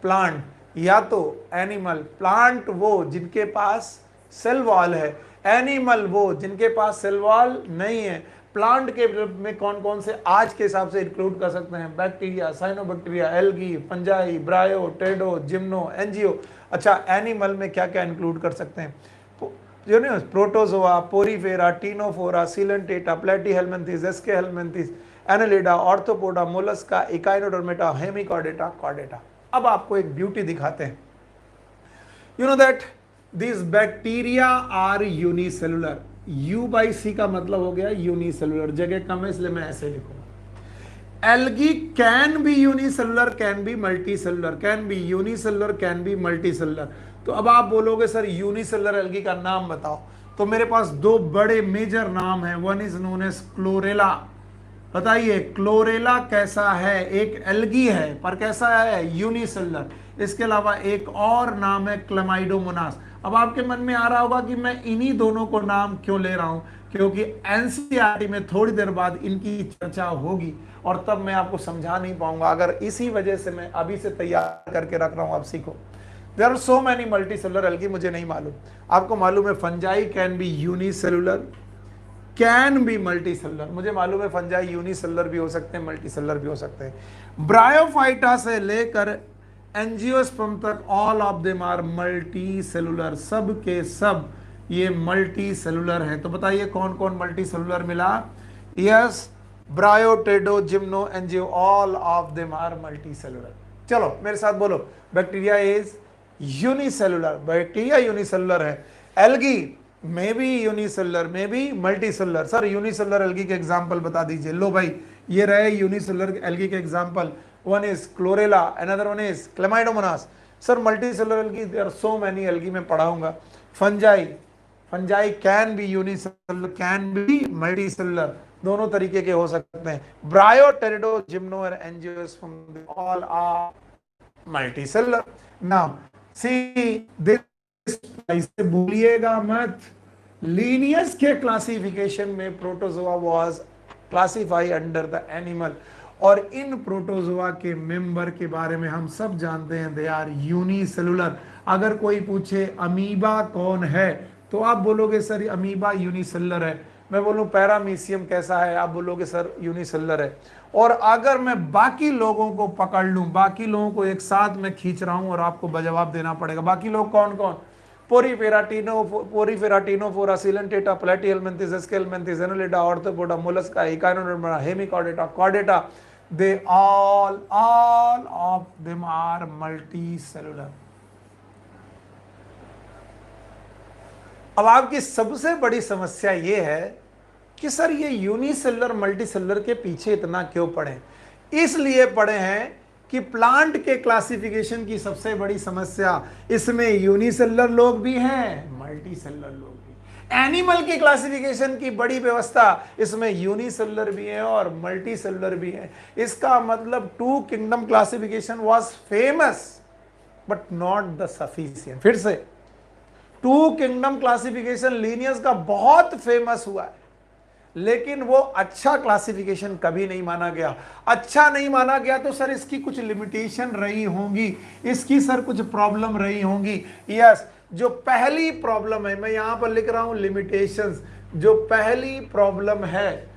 प्लांट या तो एनिमल। प्लांट वो जिनके पास सेल वॉल है, एनिमल वो जिनके पास सेल वॉल नहीं है। प्लांट के में कौन कौन से आज के हिसाब से इंक्लूड कर सकते हैं? Bacteria, cyanobacteria, algae, fungi, bryo, टेडो, जिम्नो, एंजियो। अच्छा, एनिमल में क्या क्या इंक्लूड कर सकते हैं? जो नहीं, Protozoa, Porifera, Ctenophora, Coelenterata, Platyhelminthes, Aschelminthes, Annelida, Arthropoda, Mollusca, Echinodermata, Hemichordata, Chordata. अब आपको एक ब्यूटी दिखाते हैं। You know that this bacteria are unicellular. U by C का मतलब हो गया यूनिसेलुलर, जगह कम है इसलिए मैं ऐसे लिखूंगा। Algae can be unicellular, can B multicellular, can be unicellular, can B multicellular. तो अब आप बोलोगे सर यूनिसेलुलर एल्गी का नाम बताओ, तो मेरे पास दो बड़े मेजर नाम है। One is known as chlorella. बताइए क्लोरेला कैसा है? एक एल्गी है पर कैसा है? यूनिसेलुलर। इसके अलावा एक और नाम है क्लेमाइडोमोनास। अब आपके मन में आ रहा होगा कि मैं इन्हीं दोनों को नाम क्यों ले रहा हूं, क्योंकि एनसीईआरटी में थोड़ी देर बाद इनकी चर्चा होगी और तब मैं आपको समझा नहीं पाऊंगा। अगर इसी वजह से मैं अभी से तैयार करके रख रहा हूं, आप सीखो। There are so many multi cellular algae, मुझे नहीं मालूम। आपको मालूम है fungi can be unicellular, can be multi cellular. मुझे मालूम है फंजाई यूनिसेलुलर भी हो सकते हैं, मल्टी सेलुलर भी हो सकते हैं। ब्रायोफाइटा से लेकर एंजियोस्पर्म तक all of them are multi cellular, सब के सब ये मल्टी सेलुलर है। तो बताइए कौन कौन मल्टी सेलुलर मिला? यस, ब्रायोटेडो, gymno, angio, all of them are multi cellular. चलो मेरे साथ बोलो, bacteria is unicellular, bacteria unicellular है। एल्गी में भी यूनिसेलुलर, में भी multi cellular. Sir unicellular algae के एग्जांपल बता दीजिए। लो भाई, ये रहे यूनिसेलुलर एल्गी के example. One is chlorella, another one is chlamydomonas. Sir multi cellular algae, there are so many algae में पढ़ाऊंगा। Fungi, fungi can be unicellular, can be multi cellular, दोनों तरीके के हो सकते हैं। ब्रायोटेरिडो, gymno and angiosperm all are multi cellular. Now see this, इसे भूलिएगा मत। लीनियस के क्लासिफिकेशन में protozoa was classify under the animal, और इन प्रोटोजोआ के मेंबर के बारे में हम सब जानते हैं, दे आर यूनिसेलुलर। अगर कोई पूछे अमीबा कौन है, तो आप बोलोगे सर अमीबा यूनिसेलुलर है। मैं बोलूं पैरामीशियम कैसा है, आप बोलोगे सर यूनिसेलुलर है। और अगर मैं बाकी लोगों को पकड़ लूं, बाकी लोगों को एक साथ में खींच रहा हूं और आपको जवाब देना पड़ेगा। बाकी लोग कौन कौन? Porifera ctenophora, coelenterata, platyhelminthes, aschelminthes, annelida, arthropoda, mollusca, echinoderma, hemichordata, chordata, they all of them are multicellular. अब आपकी सबसे बड़ी समस्या ये है कि सर ये यूनिसेलुलर मल्टीसेलुलर के पीछे इतना क्यों पड़े? इसलिए पड़े हैं कि प्लांट के क्लासिफिकेशन की सबसे बड़ी समस्या, इसमें यूनिसेलुलर लोग भी हैं, मल्टीसेलुलर लोग भी। एनिमल की क्लासिफिकेशन की बड़ी व्यवस्था, इसमें यूनिसेलुलर भी है और मल्टीसेलुलर भी है। इसका मतलब two kingdom classification was famous but not the sufficient. फिर से, टू किंगडम क्लासिफिकेशन लीनियस का बहुत फेमस हुआ है, लेकिन वो अच्छा क्लासिफिकेशन कभी नहीं माना गया। अच्छा नहीं माना गया तो सर इसकी कुछ लिमिटेशन रही होंगी, इसकी सर कुछ प्रॉब्लम रही होंगी। यस, जो पहली प्रॉब्लम है, मैं यहां पर लिख रहा हूं लिमिटेशंस। जो पहली प्रॉब्लम है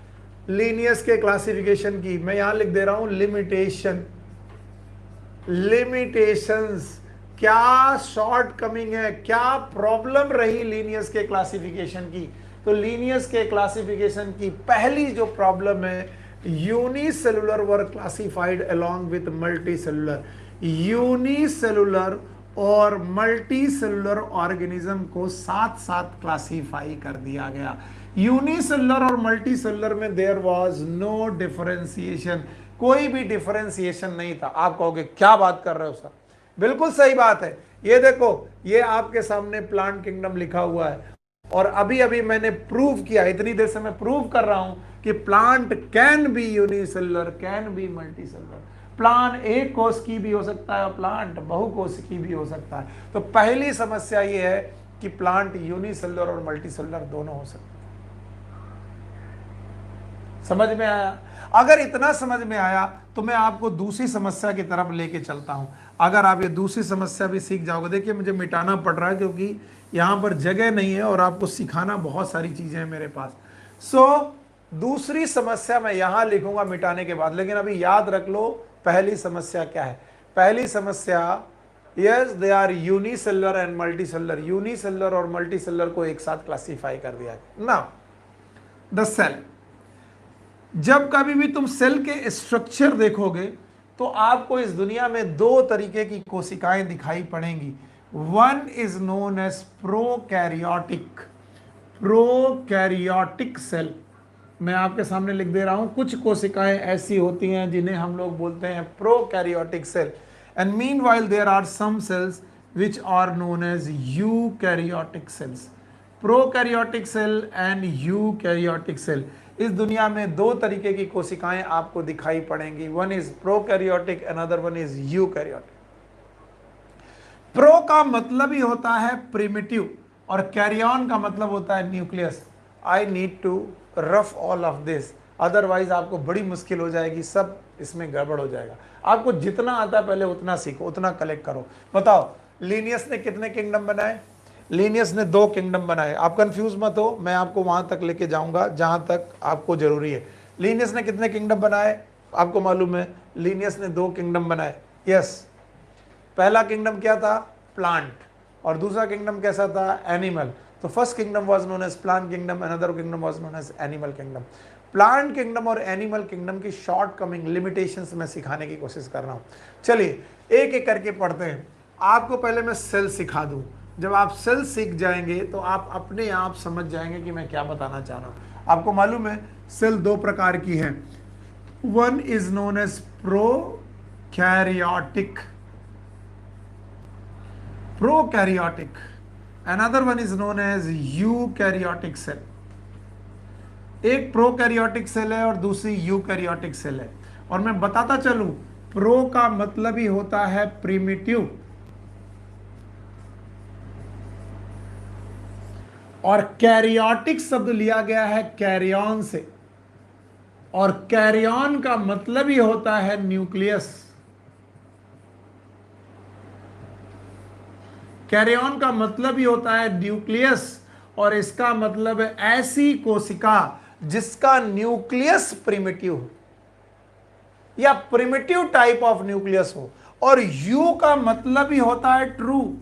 लीनियस के क्लासिफिकेशन की, मैं यहां लिख दे रहा हूं लिमिटेशन। लिमिटेशंस, क्या शॉर्ट कमिंग है, क्या प्रॉब्लम रही लीनियस के क्लासिफिकेशन की? तो लीनियस के क्लासिफिकेशन की पहली जो प्रॉब्लम है, unicellular were classified along with multicellular. Unicellular और मल्टीसेलुलर ऑर्गेनिज्म को साथ साथ क्लासिफाई कर दिया गया। यूनिसेलुलर और मल्टीसेलुलर में देयर वाज नो डिफरेंशिएशन, कोई भी डिफरेंशिएशन नहीं था। आप कहोगे क्या बात कर रहे हो सर? बिल्कुल सही बात है। ये देखो, ये आपके सामने प्लांट किंगडम लिखा हुआ है, और अभी अभी मैंने प्रूव किया, इतनी देर से मैं प्रूव कर रहा हूं कि plant can be unicellular, can B multicellular. Plant एक कोष की भी हो सकता है, प्लांट बहुकोष की भी हो सकता है। तो पहली समस्या ये है कि प्लांट यूनिसेलुलर और मल्टीसेलुलर दोनों हो सकते हैं। समझ में आया? अगर इतना समझ में आया तो मैं आपको दूसरी समस्या की तरफ लेके चलता हूं। अगर आप ये दूसरी समस्या भी सीख जाओगे, देखिए मुझे मिटाना पड़ रहा है क्योंकि यहां पर जगह नहीं है और आपको सिखाना बहुत सारी चीजें हैं मेरे पास। दूसरी समस्या मैं यहां लिखूंगा मिटाने के बाद, लेकिन अभी याद रख लो पहली समस्या क्या है। पहली समस्या, yes they are unicellular and multicellular. Unicellular और मल्टीसेलुलर को एक साथ क्लासिफाई कर दिया गया ना। द सेल, जब कभी भी तुम सेल के स्ट्रक्चर देखोगे तो आपको इस दुनिया में दो तरीके की कोशिकाएं दिखाई पड़ेंगी। One is known as prokaryotic, prokaryotic cell. मैं आपके सामने लिख दे रहा हूं, कुछ कोशिकाएं ऐसी होती हैं जिन्हें हम लोग बोलते हैं prokaryotic cell. And meanwhile there are some cells which are known as eukaryotic cells. Prokaryotic cell and eukaryotic cell. इस दुनिया में दो तरीके की कोशिकाएं आपको दिखाई पड़ेंगी, one is prokaryotic, another one is eukaryotic. Pro का मतलब ही होता है प्रिमिटिव और कैरियन का मतलब होता है nucleus. I need to rough all of this, otherwise आपको बड़ी मुश्किल हो जाएगी, सब इसमें गड़बड़ हो जाएगा। आपको जितना आता है पहले उतना सीखो, उतना कलेक्ट करो। बताओ लीनियस ने कितने किंगडम बनाए? लीनियस ने 2 किंगडम बनाए। आप कंफ्यूज मत हो, मैं आपको वहां तक लेके जाऊंगा जहां तक आपको जरूरी है। लीनियस ने कितने किंगडम बनाए आपको मालूम है? लीनियस ने 2 किंगडम बनाए। यस, पहला किंगडम क्या था? प्लांट, और दूसरा किंगडम कैसा था? एनिमल। तो first kingdom was known as plant kingdom, another kingdom was known as animal kingdom. Plant kingdom और एनिमल किंगडम की शॉर्ट कमिंग लिमिटेशंस मैं सिखाने की कोशिश कर रहा हूं। चलिए एक एक करके पढ़ते हैं। आपको पहले मैं सेल सिखा दूं। जब आप सेल सीख जाएंगे तो आप अपने आप समझ जाएंगे कि मैं क्या बताना चाह रहा हूं। आपको मालूम है सेल 2 प्रकार की है। One is known as prokaryotic, prokaryotic, another one is known as eukaryotic cell। एक प्रोकैरियोटिक सेल है और दूसरी यूकैरियोटिक सेल है। और मैं बताता चलूं, प्रो का मतलब ही होता है प्रिमिटिव, और कैरियोटिक शब्द लिया गया है कैरियन से, और कैरियन का मतलब ही होता है न्यूक्लियस। कैरियन का मतलब ही होता है न्यूक्लियस, और इसका मतलब है ऐसी कोशिका जिसका न्यूक्लियस प्रिमिटिव हो या प्रिमिटिव टाइप ऑफ न्यूक्लियस हो। और यू का मतलब ही होता है ट्रू,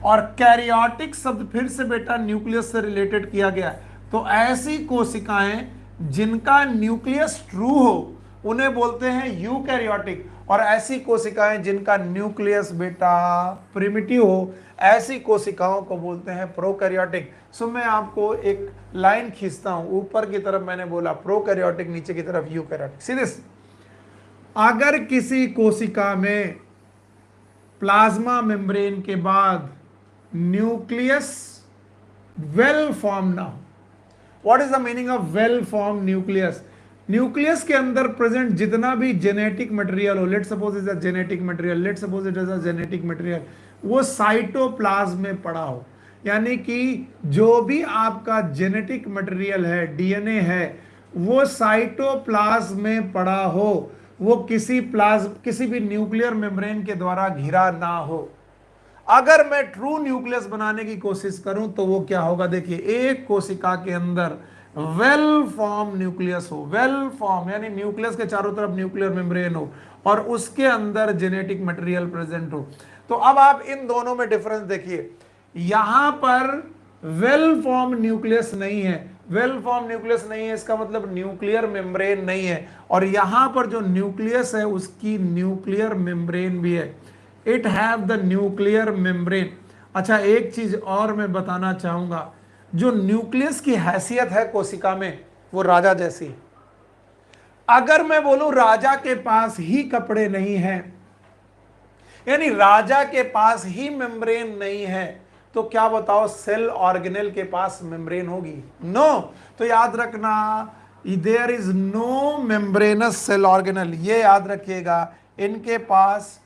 और कैरियोटिक शब्द फिर से बेटा न्यूक्लियस से रिलेटेड किया गया है। तो ऐसी कोशिकाएं जिनका न्यूक्लियस ट्रू हो उन्हें बोलते हैं यूकैरियोटिक, और ऐसी कोशिकाएं जिनका न्यूक्लियस बेटा प्रिमिटिव हो ऐसी कोशिकाओं को बोलते हैं प्रोकैरियोटिक। सो मैं आपको एक लाइन खींचता हूं, ऊपर की तरफ मैंने बोला प्रोकैरियोटिक, नीचे की तरफ यूकैरियोटिक। सीधे अगर किसी कोशिका में प्लाज्मा मेम्ब्रेन के बाद न्यूक्लियस वेल फॉर्म ना हो। What is the meaning of well form nucleus? Nucleus के अंदर प्रेजेंट जितना भी जेनेटिक मटेरियल हो, let suppose is a genetic material, let suppose it is a genetic material, वो साइटोप्लाज्म में पड़ा हो। यानी कि जो भी आपका जेनेटिक मटेरियल है, डीएनए है, वो साइटोप्लाज्म में पड़ा हो, वो किसी भी न्यूक्लियर मेम्ब्रेन के द्वारा घिरा ना हो। अगर मैं ट्रू न्यूक्लियस बनाने की कोशिश करूं तो वो क्या होगा? देखिए, एक कोशिका के अंदर वेल फॉर्म न्यूक्लियस हो, वेल फॉर्म यानी न्यूक्लियस के चारों तरफ न्यूक्लियर मेम्ब्रेन हो और उसके अंदर जेनेटिक मटेरियल प्रेजेंट हो। तो अब आप इन दोनों में डिफरेंस देखिए, यहां पर वेल फॉर्म न्यूक्लियस नहीं है। वेल फॉर्म न्यूक्लियस नहीं है इसका मतलब न्यूक्लियर मेम्ब्रेन नहीं है, और यहां पर जो न्यूक्लियस है उसकी न्यूक्लियर मेम्ब्रेन भी है। It have the nuclear membrane. अच्छा, एक चीज और मैं बताना चाहूंगा, जो न्यूक्लियस की हैसियत है कोशिका में वो राजा जैसी। अगर मैं बोलूं राजा के पास ही कपड़े नहीं हैं, यानी राजा के पास ही मेम्ब्रेन नहीं है, तो क्या बताओ सेल ऑर्गेनेल के पास मेम्ब्रेन होगी? नो। तो याद रखना, there is no membranous cell organelle, ये याद रखिएगा, इनके पास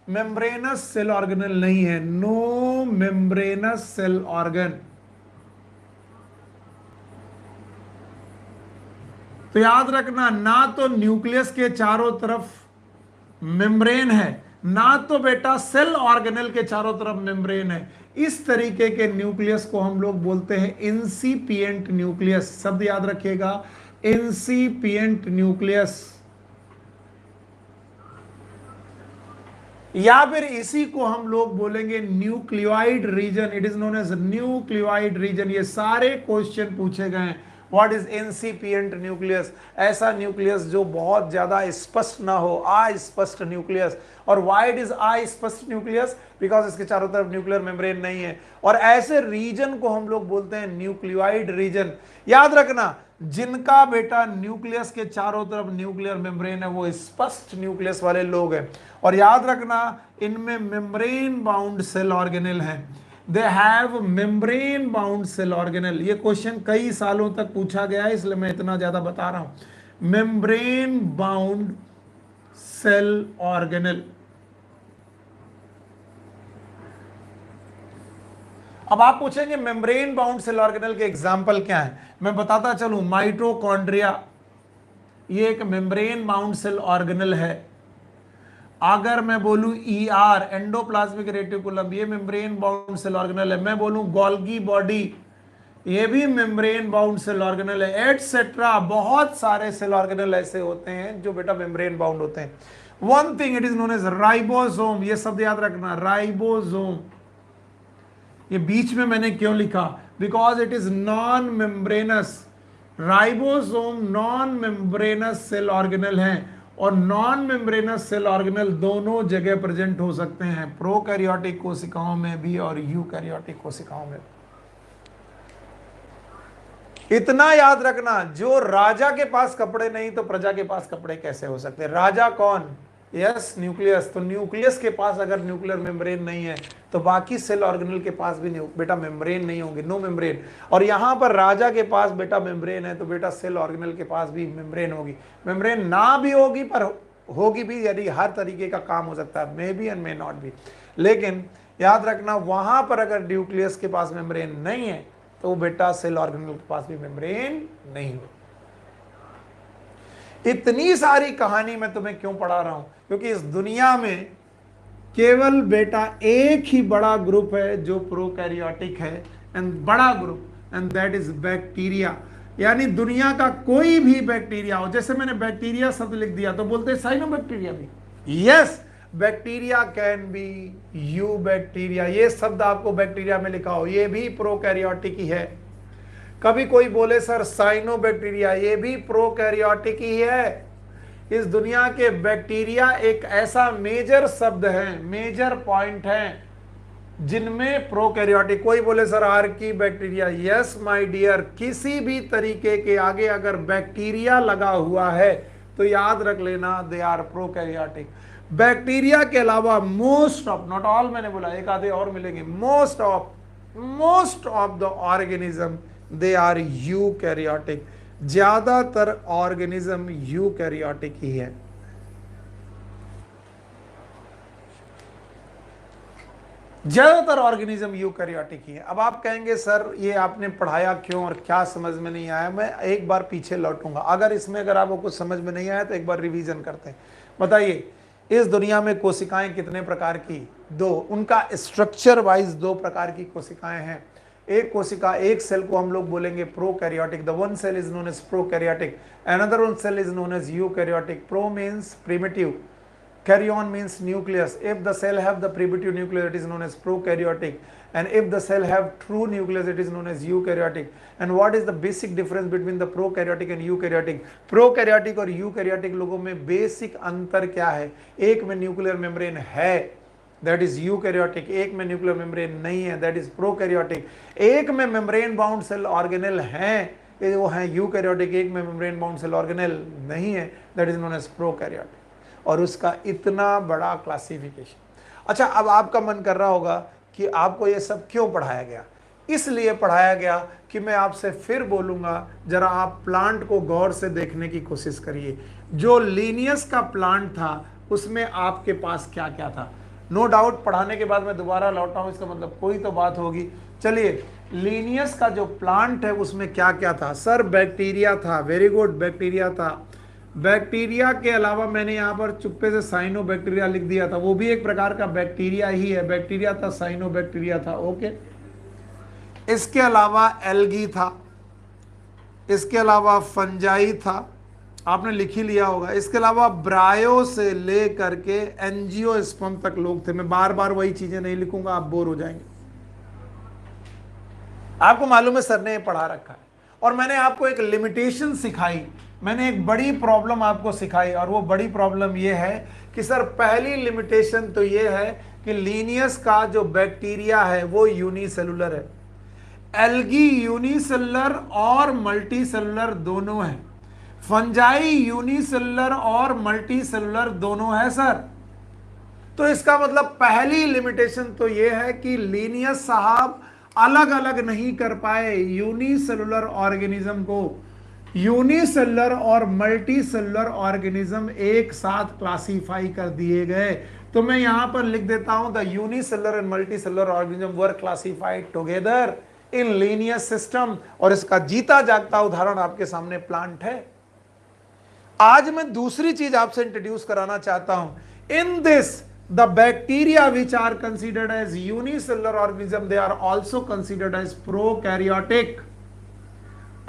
मेम्ब्रेनस सेल ऑर्गेनेल नहीं है। No membranous cell organ. तो याद रखना, ना तो न्यूक्लियस के चारों तरफ मेम्ब्रेन है, ना तो बेटा सेल ऑर्गेनेल के चारों तरफ मेम्ब्रेन है। इस तरीके के न्यूक्लियस को हम लोग बोलते हैं इंसिपिएंट न्यूक्लियस। शब्द याद रखिएगा, इंसिपिएंट न्यूक्लियस, या फिर इसी को हम लोग बोलेंगे nucleoid region. It is known as nucleoid region. ये सारे क्वेश्चन पूछे गए हैं। What is incipient nucleus? ऐसा न्यूक्लियस जो बहुत ज्यादा स्पष्ट ना हो, अस्पष्ट न्यूक्लियस। और व्हाई इट इज अस्पष्ट न्यूक्लियस? बिकॉज इसके चारों तरफ न्यूक्लियर मेम्ब्रेन नहीं है। और ऐसे रीजन को हम लोग बोलते हैं न्यूक्लियोइड रीजन। याद रखना, जिनका बेटा न्यूक्लियस के चारों तरफ न्यूक्लियर मेम्ब्रेन है वो स्पष्ट न्यूक्लियस वाले लोग हैं। और याद रखना, इनमें मेम्ब्रेन बाउंड सेल ऑर्गेनेल हैं। They have membrane bound cell organelle. ये क्वेश्चन कई सालों तक पूछा गया है, इसलिए मैं इतना ज्यादा बता रहा हूं। Membrane bound cell organelle. अब आप पूछेंगे मेम्ब्रेन बाउंड सेल ऑर्गेनेल के एग्जाम्पल क्या है? मैं बताता चलूं, माइटोकॉन्ड्रिया ये एक मेम्ब्रेन बाउंड सेल ऑर्गेनेल है। अगर मैं बोलूं ER एंडोप्लाज्मिक रेटिकुलम, ये मेम्ब्रेन बाउंड सेल ऑर्गेनल है। मैं बोलूं गोल्गी बॉडी, ये भी मेम्ब्रेन बाउंड सेल ऑर्गेनल है, एटसेट्रा। बहुत सारे सेल ऑर्गेनल ऐसे होते हैं जो बेटा मेम्ब्रेन बाउंड होते हैं। One thing it is known as ribosome, ये शब्द याद रखना, राइबोसोम। ये बीच में मैंने क्यों लिखा, because it is non membranous. Ribosome non membranous cell organelle है, और नॉन मेम्ब्रेनस सेल ऑर्गेनल दोनों जगह प्रेजेंट हो सकते हैं, प्रोकैरियोटिक कोशिकाओं में भी और यूकैरियोटिक कोशिकाओं में। इतना याद रखना, जो राजा के पास कपड़े नहीं तो प्रजा के पास कपड़े कैसे हो सकते। राजा कौन, यस न्यूक्लियस। तो न्यूक्लियस के पास अगर न्यूक्लियर मेम्ब्रेन नहीं है तो बाकी सेल ऑर्गेनल के पास भी बेटा मेम्ब्रेन नहीं होंगे, नो मेम्ब्रेन। और यहां पर राजा के पास बेटा मेम्ब्रेन है तो बेटा सेल ऑर्गेनल के पास भी मेम्ब्रेन होगी। मेम्ब्रेन ना भी होगी पर होगी भी, यदि हर तरीके का काम हो सकता है, may be and may not भी। लेकिन याद रखना, वहां पर अगर न्यूक्लियस के पास मेम्ब्रेन नहीं है तो बेटा सेल ऑर्गेनल के पास भी मेम्ब्रेन नहीं हो। इतनी सारी कहानी मैं तुम्हें क्यों पढ़ा रहा हूं, क्योंकि इस दुनिया में केवल बेटा एक ही बड़ा ग्रुप है जो प्रोकैरियोटिक है, एंड बड़ा group, and that is bacteria. यानी दुनिया का कोई भी बैक्टीरिया हो, जैसे मैंने बैक्टीरिया शब्द लिख दिया तो बोलते हैं साइनोबैक्टीरिया भी, yes bacteria can be you bacteria. ये शब्द आपको बैक्टीरिया में लिखा हो, ये भी प्रोकैरियोटिक ही है। कभी कोई बोले सर साइनोबैक्टीरिया, ये भी प्रोकैरियोटिक ही है। इस दुनिया के बैक्टीरिया एक ऐसा मेजर शब्द है, मेजर पॉइंट है जिनमें प्रोकैरियोटिक। कोई बोले sir archaebacteria, yes my dear, किसी भी तरीके के आगे अगर बैक्टीरिया लगा हुआ है तो याद रख लेना दे आर प्रोकैरियोटिक। बैक्टीरिया के अलावा मोस्ट ऑफ, नॉट ऑल मैंने बोला, एक आधे और मिलेंगे, most of the organism they are eukaryotic. ज्यादातर ऑर्गेनिज्म यूकैरियोटिक ही है। ज्यादातर ऑर्गेनिज्म यूकैरियोटिक ही है। अब आप कहेंगे सर ये आपने पढ़ाया क्यों और क्या समझ में नहीं आया। मैं एक बार पीछे लौटूंगा, अगर आपको कुछ समझ में नहीं आया तो एक बार रिवीजन करते हैं। बताइए इस दुनिया में कोशिकाएं कितने प्रकार की, दो। उनका स्ट्रक्चर वाइज दो प्रकार की कोशिकाएं हैं। एक कोशिका, एक सेल को हम लोग बोलेंगे prokaryotic, the one cell is known as prokaryotic, another one cell is known as eukaryotic. Pro means primitive, caryon means nucleus. If the cell have the primitive nucleus, it is known as prokaryotic, and if the cell have true nucleus, it is known as eukaryotic. And what is the basic difference between the prokaryotic and eukaryotic? Prokaryotic और eukaryotic लोगों में basic अंतर क्या है? एक में nuclear membrane है, that is eukaryotic, एक में न्यूक्लियर मेम्ब्रेन नहीं है, दैट इज प्रोकैरियोटिक। एक में मेम्ब्रेन बाउंड सेल ऑर्गेनेल हैं, वो हैं यूकैरियोटिक, एक में मेम्ब्रेन बाउंड सेल ऑर्गेनेल नहीं है, that is known as prokaryotic. और उसका इतना बड़ा क्लासिफिकेशन। अच्छा, अब आपका मन कर रहा होगा कि आपको ये सब क्यों पढ़ाया गया। इसलिए पढ़ाया गया कि मैं आपसे फिर बोलूँगा, जरा आप प्लांट को गौर से देखने की कोशिश करिए। जो लीनियस का प्लांट था उसमें आपके पास क्या क्या था। नो डाउट पढ़ाने के बाद मैं दोबारा लौटा हूँ, इसका मतलब कोई तो बात होगी। चलिए, लीनियस का जो प्लांट है उसमें क्या क्या था। सर बैक्टीरिया था, वेरी गुड, बैक्टीरिया था। बैक्टीरिया के अलावा मैंने यहाँ पर चुप्पे से साइनोबैक्टीरिया लिख दिया था, वो भी एक प्रकार का बैक्टीरिया ही है। बैक्टीरिया था, साइनोबैक्टीरिया था, ओके। इसके अलावा एल्गी था, इसके अलावा फंजाई था, आपने लिख ही लिया होगा। इसके अलावा ब्रायो से ले करके एंजियोस्पर्म तक लोग थे। मैं बार बार वही चीजें नहीं लिखूंगा, आप बोर हो जाएंगे। आपको मालूम है सर ने ये पढ़ा रखा है, और मैंने आपको एक लिमिटेशन सिखाई, मैंने एक बड़ी प्रॉब्लम आपको सिखाई, और वो बड़ी प्रॉब्लम ये है कि सर पहली लिमिटेशन तो ये है कि लीनियस का जो बैक्टीरिया है वो यूनिसेलुलर है, एल्गी यूनिसेलुलर और मल्टीसेलुलर दोनों है, फंजाई यूनिसेलुलर और मल्टीसेलुलर दोनों है सर। तो इसका मतलब पहली लिमिटेशन तो ये है कि लीनियस साहब अलग अलग नहीं कर पाए यूनिसेलुलर ऑर्गेनिज्म को। यूनिसेलुलर और मल्टीसेलुलर ऑर्गेनिज्म एक साथ क्लासिफाई कर दिए गए। तो मैं यहां पर लिख देता हूं, the unicellular and multicellular organism were classified together in Linnaeus system. और इसका जीता जागता उदाहरण आपके सामने प्लांट है। आज मैं दूसरी चीज आपसे इंट्रोड्यूस कराना चाहता हूं। In this the bacteria which are considered as unicellular organism, they are also considered as prokaryotic.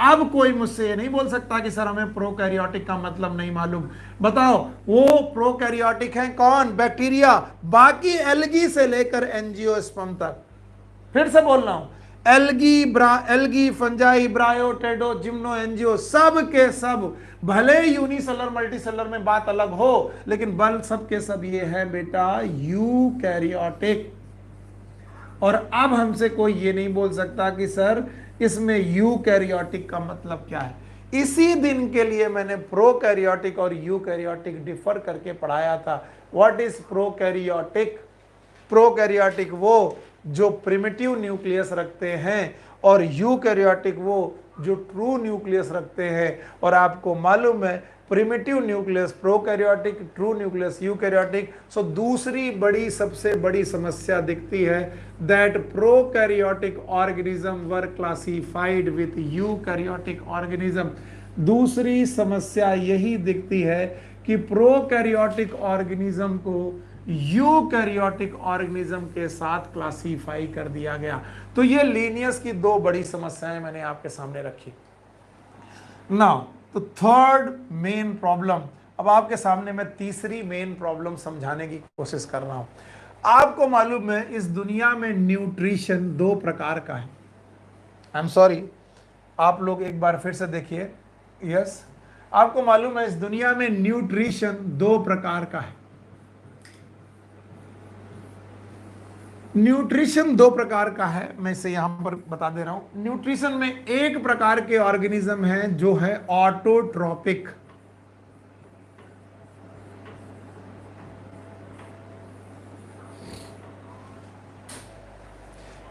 अब कोई मुझसे ये नहीं बोल सकता कि सर हमें प्रोकैरियोटिक का मतलब नहीं मालूम। बताओ वो प्रोकैरियोटिक है कौन? बैक्टीरिया। बाकी एल्गी से लेकर एंजियोस्पर्म तक, फिर से बोल रहा हूं, एल्गी, फंजाई, ब्रायोटेडो, जिम्नो, एंजियो, सब के सब, भले यूनिसेलर मल्टीसेलर में बात अलग हो, लेकिन बल सब के सब ये है बेटा यूकैरियोटिक। और अब हमसे कोई ये नहीं बोल सकता कि सर इसमें यूकैरियोटिक का मतलब क्या है। इसी दिन के लिए मैंने प्रोकैरियोटिक और यूकैरियोटिक डिफर करके पढ़ाया था। What is prokaryotic? प्रोकैरियोटिक वो जो प्रिमिटिव न्यूक्लियस रखते हैं, और यूकैरियोटिक वो जो ट्रू न्यूक्लियस रखते हैं। और आपको मालूम है primitive nucleus prokaryotic, true nucleus eukaryotic. So दूसरी बड़ी सबसे बड़ी समस्या दिखती है that prokaryotic organism were classified with eukaryotic organism. दूसरी समस्या यही दिखती है कि प्रोकैरियोटिक ऑर्गेनिज्म को यूकैरियोटिक ऑर्गेनिज्म के साथ क्लासिफाई कर दिया गया। तो ये लीनियस की दो बड़ी समस्याएं मैंने आपके सामने रखी। नाउ तो थर्ड मेन प्रॉब्लम, अब आपके सामने मैं तीसरी मेन प्रॉब्लम समझाने की कोशिश कर रहा हूं। आपको मालूम है इस दुनिया में न्यूट्रिशन दो प्रकार का है। आई एम सॉरी, आप लोग एक बार फिर से देखिए। यस, आपको मालूम है इस दुनिया में न्यूट्रिशन दो प्रकार का है। न्यूट्रिशन दो प्रकार का है, मैं इसे यहां पर बता दे रहा हूं। न्यूट्रिशन में एक प्रकार के ऑर्गेनिज्म है जो है ऑटोट्रोपिक।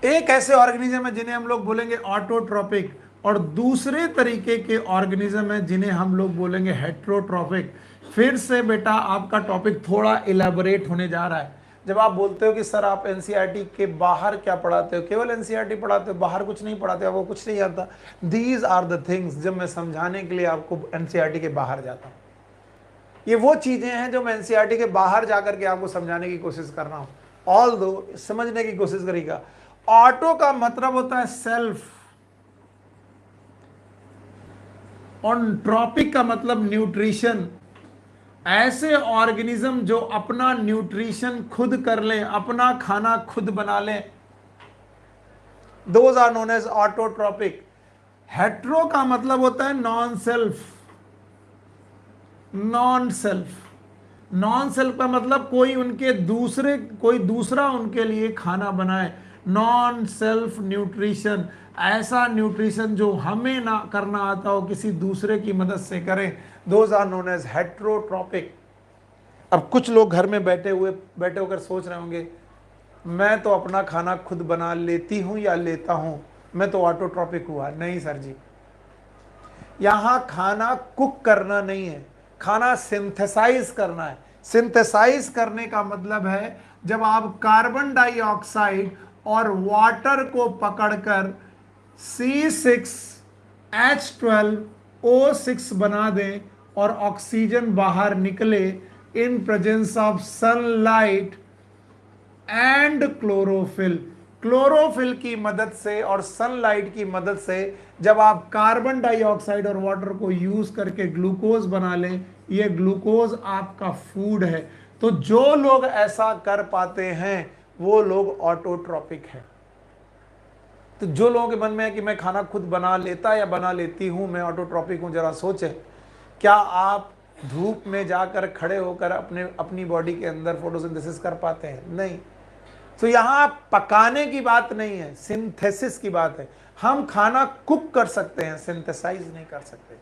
एक ऐसे ऑर्गेनिज्म है जिन्हें हम लोग बोलेंगे ऑटोट्रोपिक, और दूसरे तरीके के ऑर्गेनिज्म है जिन्हें हम लोग बोलेंगे हेट्रोट्रोपिक। फिर से बेटा आपका टॉपिक थोड़ा इलेबोरेट होने जा रहा है। जब आप बोलते हो कि सर आप एनसीईआरटी के बाहर क्या पढ़ाते हो, केवल एनसीईआरटी पढ़ाते हो, बाहर कुछ नहीं पढ़ाते, आपको कुछ नहीं आता, दीज आर द थिंग्स जब मैं समझाने के लिए आपको एनसीईआरटी के बाहर जाता हूँ। ये वो चीजें हैं जो मैं एनसीईआरटी के बाहर जाकर के आपको समझाने की कोशिश कर रहा हूँ। ऑल दो समझने की कोशिश करेगा। ऑटो का मतलब होता है सेल्फ, और ट्रॉपिक का मतलब न्यूट्रिशन। ऐसे ऑर्गेनिज्म जो अपना न्यूट्रिशन खुद कर ले, अपना खाना खुद बना ले, those are known as autotrophic. Hetero का मतलब होता है non self. Non self, non self का मतलब कोई दूसरा उनके लिए खाना बनाए। नॉन सेल्फ न्यूट्रिशन, ऐसा न्यूट्रिशन जो हमें ना करना आता हो, किसी दूसरे की मदद से करें, those are known as heterotrophic. अब कुछ लोग घर में बैठे होकर सोच रहे होंगे मैं तो अपना खाना खुद बना लेती हूं या लेता हूं, मैं तो ऑटोट्रॉपिक हुआ। नहीं सर जी, यहां खाना कुक करना नहीं है, खाना सिंथेसाइज करना है। सिंथेसाइज करने का मतलब है जब आप कार्बन डाइऑक्साइड और वाटर को पकड़कर C6H12O6 बना दें और ऑक्सीजन बाहर निकले in presence of sunlight and chlorophyll. Chlorophyll की मदद से और सनलाइट की मदद से जब आप कार्बन डाइऑक्साइड और वाटर को यूज करके ग्लूकोज बना लें, ये ग्लूकोज आपका फूड है। तो जो लोग ऐसा कर पाते हैं वो लोग ऑटोट्रॉपिक है। तो जो लोगों के मन में है कि मैं खाना खुद बना लेता या बना लेती हूं, मैं ऑटोट्रॉपिक हूं, जरा सोचें, क्या आप धूप में जाकर खड़े होकर अपनी बॉडी के अंदर फोटोसिंथेसिस कर पाते हैं? नहीं। तो यहां पकाने की बात नहीं है, सिंथेसिस की बात है। हम खाना कुक कर सकते हैं, सिंथेसाइज नहीं कर सकते।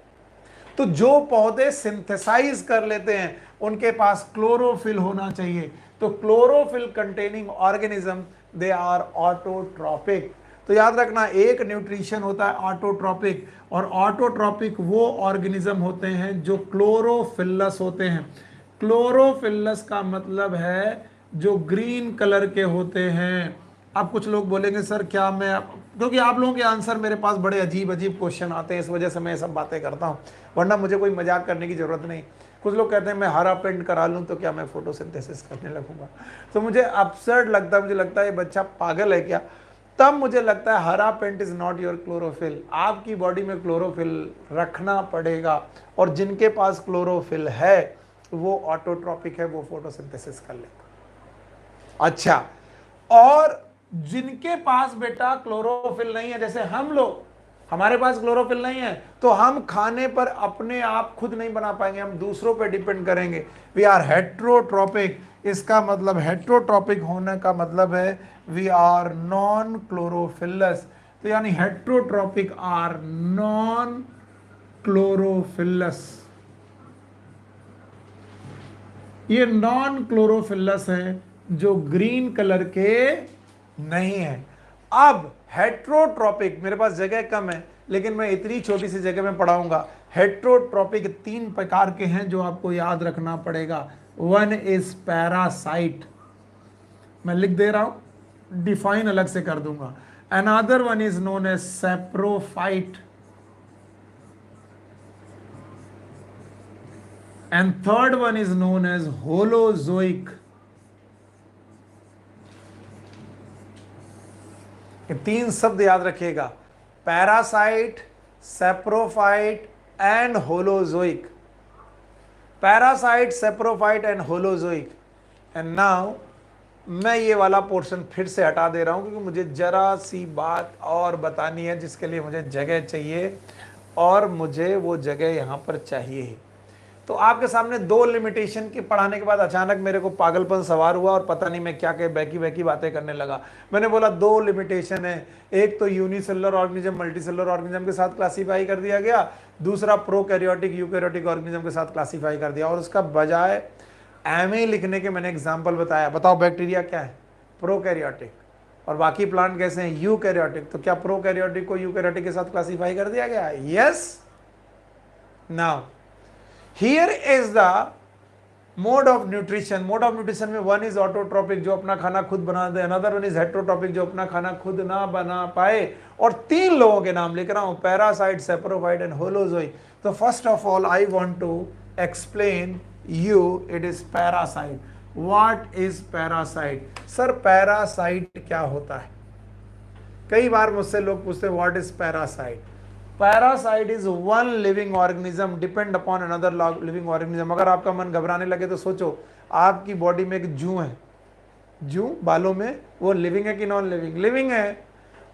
तो जो पौधे सिंथेसाइज कर लेते हैं उनके पास क्लोरोफिल होना चाहिए। तो chlorophyll containing organism they are autotrophic. तो याद रखना, एक न्यूट्रिशन होता है ऑटोट्रॉपिक, और ऑटोट्रॉपिक वो ऑर्गेनिज्म होते हैं जो क्लोरोफिलस होते हैं। क्लोरोफिलस का मतलब है जो ग्रीन कलर के होते हैं। अब कुछ लोग बोलेंगे सर क्या मैं, क्योंकि आप लोगों के आंसर मेरे पास बड़े अजीब अजीब क्वेश्चन आते हैं, इस वजह से मैं ये सब बातें करता हूँ, वरना मुझे कोई मजाक करने की ज़रूरत नहीं। कुछ लोग कहते हैं मैं हरा पेंट करा लूँ तो क्या मैं फोटोसिंथेसिस करने लगूंगा, तो मुझे अपसर्ड लगता है, मुझे लगता है ये बच्चा पागल है क्या। तब मुझे लगता है हरा paint is not your chlorophyll, आपकी बॉडी में क्लोरोफिल रखना पड़ेगा, और जिनके पास क्लोरोफिल है वो ऑटोट्रॉपिक है, वो फोटोसिंथेसिस कर लेगा। अच्छा, और जिनके पास बेटा क्लोरोफिल नहीं है, जैसे हम लोग, हमारे पास क्लोरोफिल नहीं है तो हम खाने पर अपने आप खुद नहीं बना पाएंगे, हम दूसरों पर डिपेंड करेंगे। वी आर हेट्रोट्रॉपिक, इसका मतलब हेट्रोट्रॉपिक होने का मतलब है वी आर नॉन क्लोरोफिलस। तो यानी हेट्रोट्रॉपिक आर नॉन क्लोरोफिलस, ये नॉन क्लोरोफिलस है जो ग्रीन कलर के नहीं है। अब हेट्रोट्रॉपिक, मेरे पास जगह कम है लेकिन मैं इतनी छोटी सी जगह में पढ़ाऊंगा। हेट्रोट्रॉपिक 3 प्रकार के हैं जो आपको याद रखना पड़ेगा। वन इज पैरासाइट, मैं लिख दे रहा हूं, डिफाइन अलग से कर दूंगा। Another one is known as saprophyte, and third one is known as holozoic। ये 3 शब्द याद रखिएगा, parasite, saprophyte and holozoic. Parasite, saprophyte and holozoic. And now मैं ये वाला पोर्शन फिर से हटा दे रहा हूं क्योंकि मुझे जरा सी बात और बतानी है जिसके लिए मुझे जगह चाहिए, और मुझे वो जगह यहां पर चाहिए। तो आपके सामने 2 लिमिटेशन की पढ़ाने के बाद अचानक मेरे को पागलपन सवार हुआ और पता नहीं मैं क्या क्या बैकी बैकी बातें करने लगा। मैंने बोला 2 लिमिटेशन है, एक तो यूनिसेलुलर ऑर्गेनिज्म मल्टीसेलुलर ऑर्गेनिज्म के साथ क्लासीफाई कर दिया गया, दूसरा प्रोकैरियोटिक यूकैरियोटिक ऑर्गेनिज्म के साथ क्लासीफाई कर दिया, और उसका बजाय एमए लिखने के मैंने एग्जाम्पल बताया। बताओ बैक्टीरिया क्या है? प्रोकैरियोटिक, और बाकी प्लांट कैसे हैं? यूकैरियोटिक। तो क्या प्रोकैरियोटिक को यूकैरियोटिक के साथ क्लासीफाई कर दिया गया? Yes. Now here is the mode of nutrition। Mode of nutrition में वन इज ऑटोट्रॉपिक जो अपना खाना खुद बना दे, अनदर वन इज हेट्रोट्रॉपिक जो अपना खाना खुद ना बना पाए, और 3 लोगों के नाम लिख रहा हूं, पैरासाइट, सैप्रोफाइट एंड होलोजोइक। तो first of all I want to explain you it is parasite. What is parasite? Sir parasite क्या होता है? कई बार मुझसे लोग पूछते हैं what is parasite. Parasite is one living organism depend upon another living organism. अगर आपका मन घबराने लगे तो सोचो, आपकी बॉडी में एक जू है, जू बालों में, वो लिविंग है कि नॉन लिविंग? लिविंग है।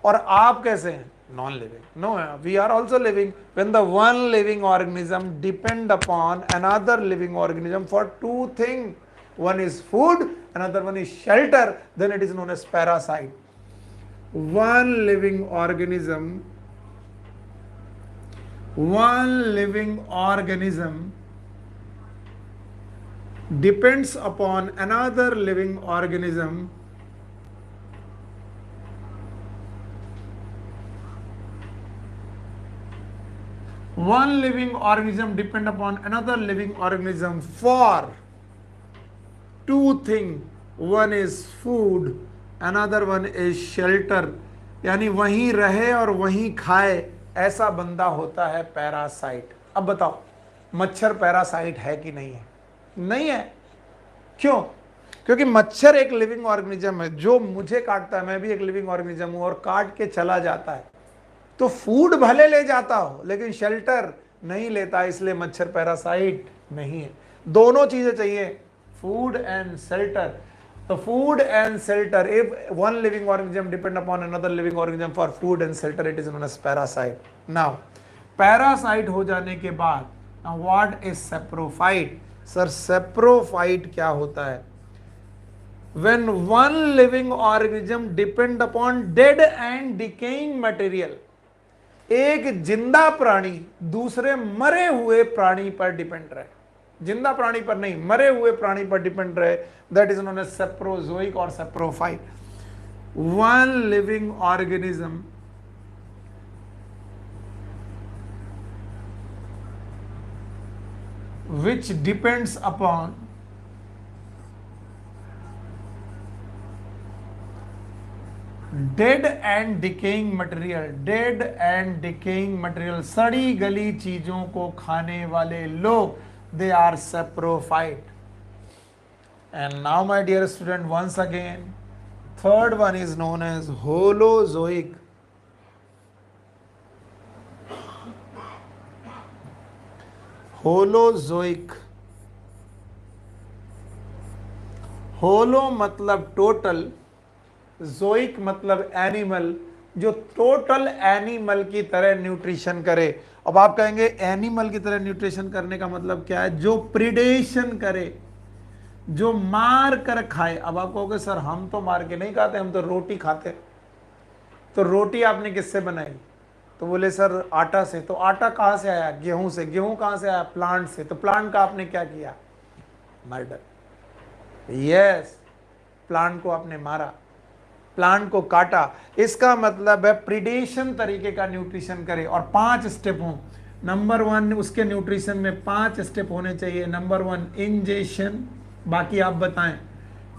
और आप कैसे हैं? Non living. No, we are also living. When the one living organism depend upon another living organism for 2 thing, one is food, another one is shelter, then it is known as parasite। one living organism depends upon another living organism one living organism depend upon another living organism for 2 things, one is food, another one is shelter। यानी वहीं रहे और वहीं खाए, ऐसा बंदा होता है पैरासाइट। अब बताओ, मच्छर पैरासाइट है कि नहीं है? नहीं है। क्यों? क्योंकि मच्छर एक लिविंग ऑर्गेनिज्म है, जो मुझे काटता है, मैं भी एक लिविंग ऑर्गेनिज्म हूं, और काट के चला जाता है। तो फूड भले ले जाता हो लेकिन शेल्टर नहीं लेता, इसलिए मच्छर पैरासाइट नहीं है। दोनों चीजें चाहिए, फूड एंड शेल्टर। तो food and shelter, if one living organism depend upon another living organism for food and shelter, it is known as parasite. Now parasite हो जाने के बाद what is saprophyte? Sir saprophyte क्या होता है? When one living organism depend upon dead and decaying material, एक जिंदा प्राणी दूसरे मरे हुए प्राणी पर डिपेंड रहे, जिंदा प्राणी पर नहीं, मरे हुए प्राणी पर डिपेंड रहे, that is known as saprozoic और saprophyte. One living organism which depends upon dead and decaying material, dead and decaying material, सड़ी गली चीजों को खाने वाले लोग, they are saprophyte. And now my dear student, once again, third one is known as holozoic. Holozoic, holo मतलब total, जोइक मतलब animal, जो टोटल एनिमल की तरह न्यूट्रिशन करे. अब आप कहेंगे एनिमल की तरह न्यूट्रिशन करने का मतलब क्या है? जो प्रिडेशन करे, जो मार कर खाए. अब आप कहोगे सर हम तो मार के नहीं खाते, हम तो रोटी खाते. तो रोटी आपने किससे बनाई? तो बोले सर आटा से. तो आटा कहां से आया? गेहूं से. गेहूं कहां से आया? प्लांट से. तो प्लांट का आपने क्या किया? मर्डर. यस, प्लांट को आपने मारा, प्लांट को काटा. इसका मतलब है प्रिडेशन तरीके का न्यूट्रिशन करे. और 5 स्टेप हों. नंबर 1, उसके न्यूट्रिशन में 5 स्टेप होने चाहिए. नंबर 1 इंजेशन, बाकी आप बताएं.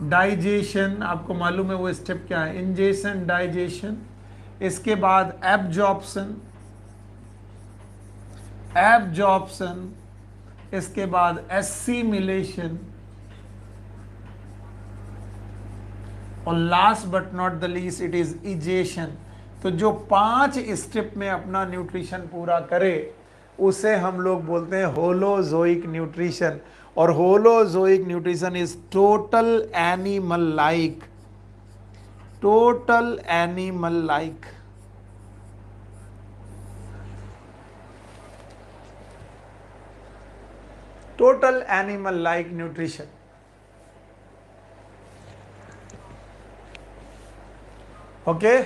डाइजेशन, आपको मालूम है वो स्टेप क्या है? Ingestion, digestion. इसके बाद एब्जॉर्प्शन, एब्जॉर्प्शन. इसके बाद एसिमिलेशन. और last but not the least it is egestion. तो जो 5 स्टेप में अपना न्यूट्रिशन पूरा करे उसे हम लोग बोलते हैं होलोजोइक न्यूट्रिशन. और holozoic nutrition is total animal like, total animal like. Total animal like nutrition. Okay.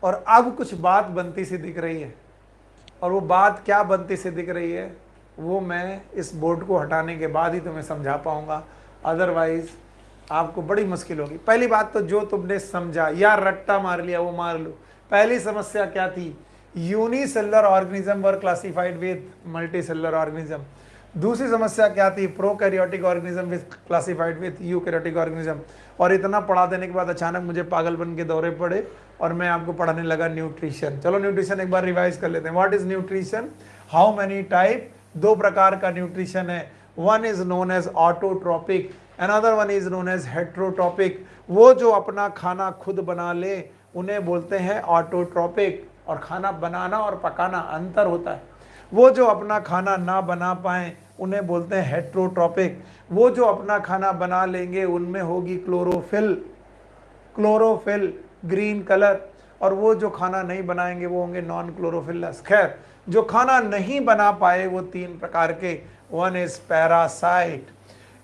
और अब कुछ बात बनती सी दिख रही है, और वो बात क्या बनती सी दिख रही है वो मैं इस बोर्ड को हटाने के बाद ही तुम्हें समझा पाऊंगा, अदरवाइज आपको बड़ी मुश्किल होगी. पहली बात तो जो तुमने समझा या रट्टा मार लिया वो मार लो. पहली समस्या क्या थी? Unicellular organism were classified with multicellular organism. दूसरी समस्या क्या थी? Prokaryotic organism with classified with eukaryotic organism. और इतना पढ़ा देने के बाद अचानक मुझे पागलपन के दौरे पड़े और मैं आपको पढ़ाने लगा न्यूट्रिशन. चलो न्यूट्रिशन एक बार रिवाइज कर लेते हैं. What is nutrition? How many type? 2 प्रकार का न्यूट्रिशन है. One is known as autotrophic, another one is known as heterotrophic. वो जो अपना खाना खुद बना ले उन्हें बोलते हैं ऑटोट्रॉपिक. और खाना बनाना और पकाना अंतर होता है. वो जो अपना खाना ना बना पाए उन्हें बोलते हैं हेट्रोट्रॉपिक. वो जो अपना खाना बना लेंगे उनमें होगी क्लोरोफिल, क्लोरोफिल ग्रीन कलर. और वो जो खाना नहीं बनाएंगे वो होंगे नॉन क्लोरोफिलस. खैर, जो खाना नहीं बना पाए वो 3 प्रकार के. One is parasite,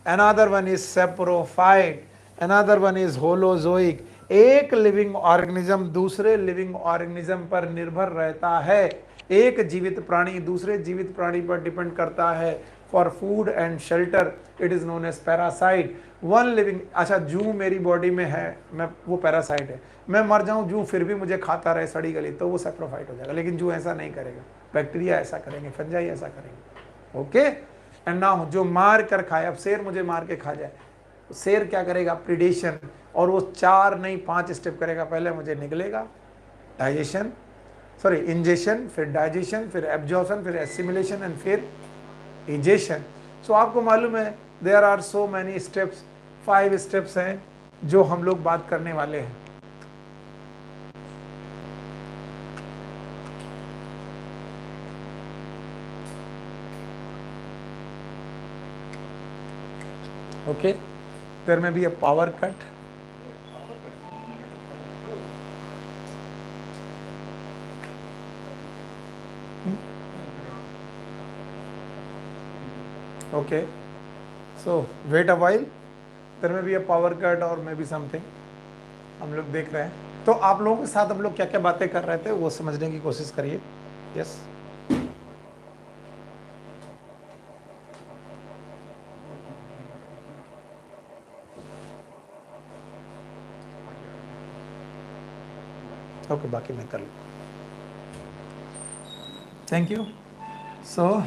another one is saprophyte, another one is holozoic. एक लिविंग ऑर्गेनिज्म दूसरे लिविंग ऑर्गेनिज्म पर निर्भर रहता है. एक जीवित प्राणी दूसरे जीवित प्राणी पर डिपेंड करता है for food and shelter. It is known as parasite. One living, अच्छा जू मेरी बॉडी में है, मैं वो पैरासाइट है. मैं मर जाऊं जू फिर भी मुझे खाता रहे सड़ी गली, तो वो सेप्रोफाइट हो जाएगा. लेकिन जू ऐसा नहीं करेगा. बैक्टीरिया ऐसा करेंगे, फंजाई ऐसा करेंगे. ओके. एंड नाउ जो मार कर खाए, अब शेर मुझे मार के खा जाए, शेर क्या करेगा? प्रिडेशन. और वो 4 नहीं 5 स्टेप करेगा. पहले मुझे निगलेगा, डाइजेशन, सॉरी इंजेशन, फिर डाइजेशन, फिर एब्जॉर्प्शन, फिर एसिमिलेशन एंड फिर इजेशन. सो आपको मालूम है there are so many steps. 5 steps हैं जो हम लोग बात करने वाले हैं. Okay. There may be a power cut. Okay, so wait a while. There may be a power cut or maybe something. हम लोग देख रहे हैं. तो आप लोगों के साथ हम लोग क्या क्या बातें कर रहे थे वो समझने की कोशिश करिए. यस. ओके, बाकी मैं कर लूँ. Thank you. So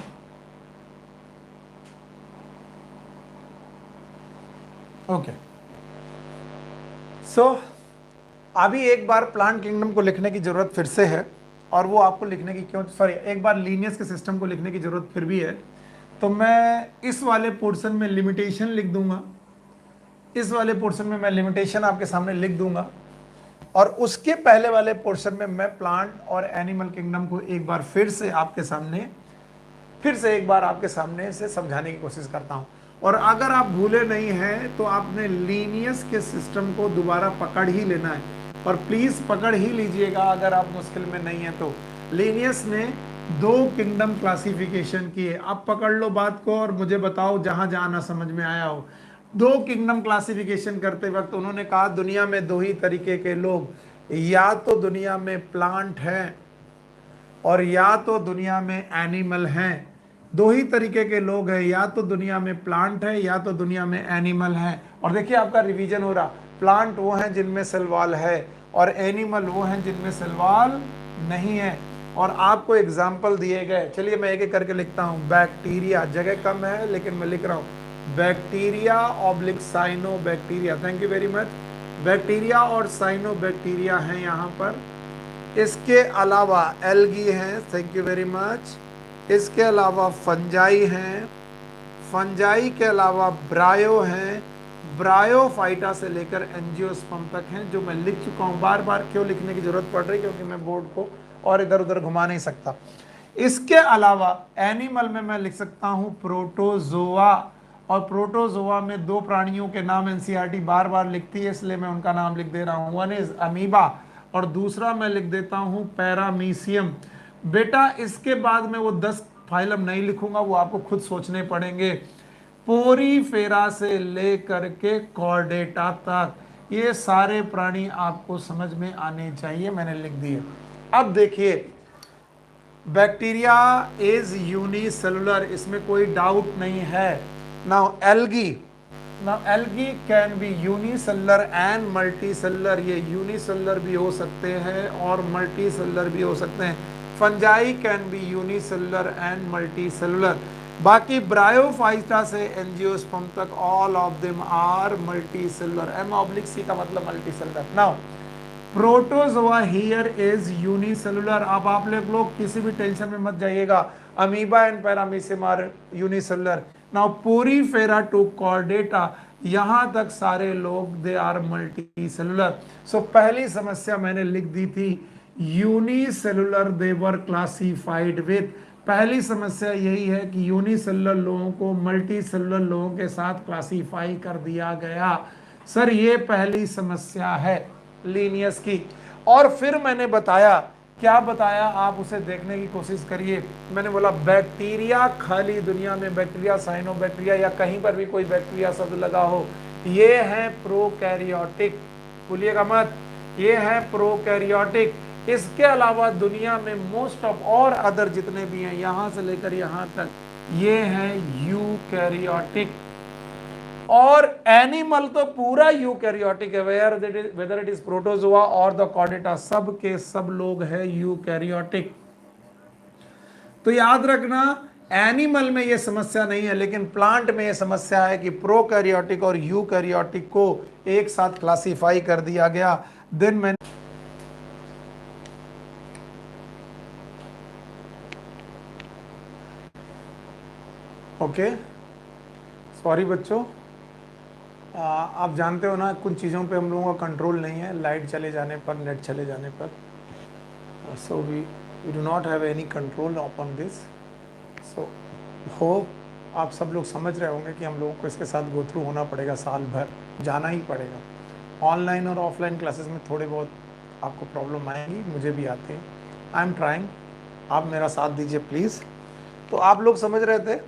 okay, so अभी एक बार प्लांट किंगडम को लिखने की जरूरत फिर से है, और वो आपको लिखने की क्यों, सॉरी, एक बार लीनियस के सिस्टम को लिखने की जरूरत फिर भी है। तो मैं इस वाले पोर्शन में लिमिटेशन लिख दूंगा, इस वाले पोर्शन में मैं लिमिटेशन आपके सामने लिख दूंगा, और उसके पहले वाले पोर्शन में मैं प्लांट और एनिमल किंगडम को एक बार फिर से आपके सामने से समझाने की कोशिश करता हूं। और अगर आप भूले नहीं हैं तो आपने लीनियस के सिस्टम को दोबारा पकड़ ही लेना है, और प्लीज पकड़ ही लीजिएगा अगर आप मुश्किल में नहीं है तो। लीनियस ने 2 किंगडम क्लासिफिकेशन किए, अब पकड़ लो बात को और मुझे बताओ जहां जहां ना समझ में आया हो। 2 किंगडम क्लासिफिकेशन करते वक्त उन्होंने कहा दुनिया में 2 ही तरीके के लोग, या तो दुनिया में प्लांट हैं और या तो दुनिया में एनिमल हैं। 2 ही तरीके के लोग हैं, या तो दुनिया में प्लांट है या तो दुनिया में एनिमल है। और देखिए आपका रिवीजन हो रहा, प्लांट वो हैं जिनमें सलवाल है और एनिमल वो हैं जिनमें सलवाल नहीं है। और आपको एग्जाम्पल दिए गए, चलिए मैं एक एक करके लिखता हूं। बैक्टीरिया, जगह कम है लेकिन मैं लिख रहा हूं, bacteria oblique cyanobacteria, thank you very much. Bacteria और साइनो बैक्टीरिया हैं यहाँ पर। इसके अलावा एल्गी हैं, थैंक यू वेरी मच। इसके अलावा फंजाई हैं, फंजाई के अलावा ब्रायो हैं, ब्रायोफाइटा से लेकर एंजियोस्पर्म तक हैं, जो मैं लिख चुका हूं। बार बार क्यों लिखने की जरूरत पड़ रही, क्योंकि मैं बोर्ड को और इधर उधर घुमा नहीं सकता। इसके अलावा एनिमल में मैं लिख सकता हूं प्रोटोजोआ, और प्रोटोजोआ में 2 प्राणियों के नाम एनसीईआरटी बार बार लिखती है, इसलिए मैं उनका नाम लिख दे रहा हूं। वन इज अमीबा और दूसरा मैं लिख देता हूं पैरामीशियम। बेटा इसके बाद में वो 10 फाइलम नहीं लिखूंगा, वो आपको खुद सोचने पड़ेंगे। पोरीफेरा से लेकर के कॉर्डेटा तक ये सारे प्राणी आपको समझ में आने चाहिए, मैंने लिख दिए। अब देखिए, बैक्टीरिया इज यूनिसेलुलर, इसमें कोई डाउट नहीं है। Now algae can be unicellular and multicellular, ये यूनिसेलुलर भी हो सकते हैं और मल्टीसेलुलर भी हो सकते हैं। Fungi can be unicellular and multicellular. बाकी ब्रायोफाइटा से एंजियोस्पर्म तक all of them are multicellular. M/C का मतलब multicellular. Now protozoa here is unicellular. अब आप लोग किसी भी टेंशन में मत जाइएगा, amoeba and paramecium are unicellular. Now porifera to chordata, यहां तक सारे लोग दे आर मल्टीसेलुलर। सो पहली समस्या मैंने लिख दी थी, unicellular they were classified with. पहली समस्या यही है कि यूनिसेलुलर लोगों को मल्टीसेलुलर लोगों के साथ क्लासिफाई कर दिया गया। सर ये पहली समस्या है लीनियस की। और फिर मैंने बताया, क्या बताया आप उसे देखने की कोशिश करिए। मैंने बोला बैक्टीरिया, खाली दुनिया में बैक्टीरिया, साइनोबैक्टीरिया या कहीं पर भी कोई बैक्टीरिया शब्द लगा हो, ये है प्रोकैरियोटिक, भूलिएगा मत, ये है प्रोकैरियोटिक। इसके अलावा दुनिया में मोस्ट ऑफ और अदर जितने भी हैं यहां से लेकर यहां तक, ये है यूकैरियोटिक। और एनिमल तो पूरा यूकैरियोटिक है, वेदर इट इज प्रोटोजोआ और द कॉर्डेटा, सब के सब लोग हैं यूकैरियोटिक। तो याद रखना, एनिमल में ये समस्या नहीं है, लेकिन प्लांट में ये समस्या है कि प्रोकैरियोटिक और यूकैरियोटिक को एक साथ क्लासिफाई कर दिया गया। देन मैंने ओके, सॉरी बच्चों, आप जानते हो ना कुछ चीज़ों पे हम लोगों का कंट्रोल नहीं है, लाइट चले जाने पर, नेट चले जाने पर। So we do not have any control upon this. So hope आप सब लोग समझ रहे होंगे कि हम लोगों को इसके साथ गो थ्रू होना पड़ेगा, साल भर जाना ही पड़ेगा। ऑनलाइन और ऑफलाइन क्लासेस में थोड़े बहुत आपको प्रॉब्लम आएंगी, मुझे भी आते हैं। आई एम ट्राइंग, आप मेरा साथ दीजिए प्लीज़। तो आप लोग समझ रहे थे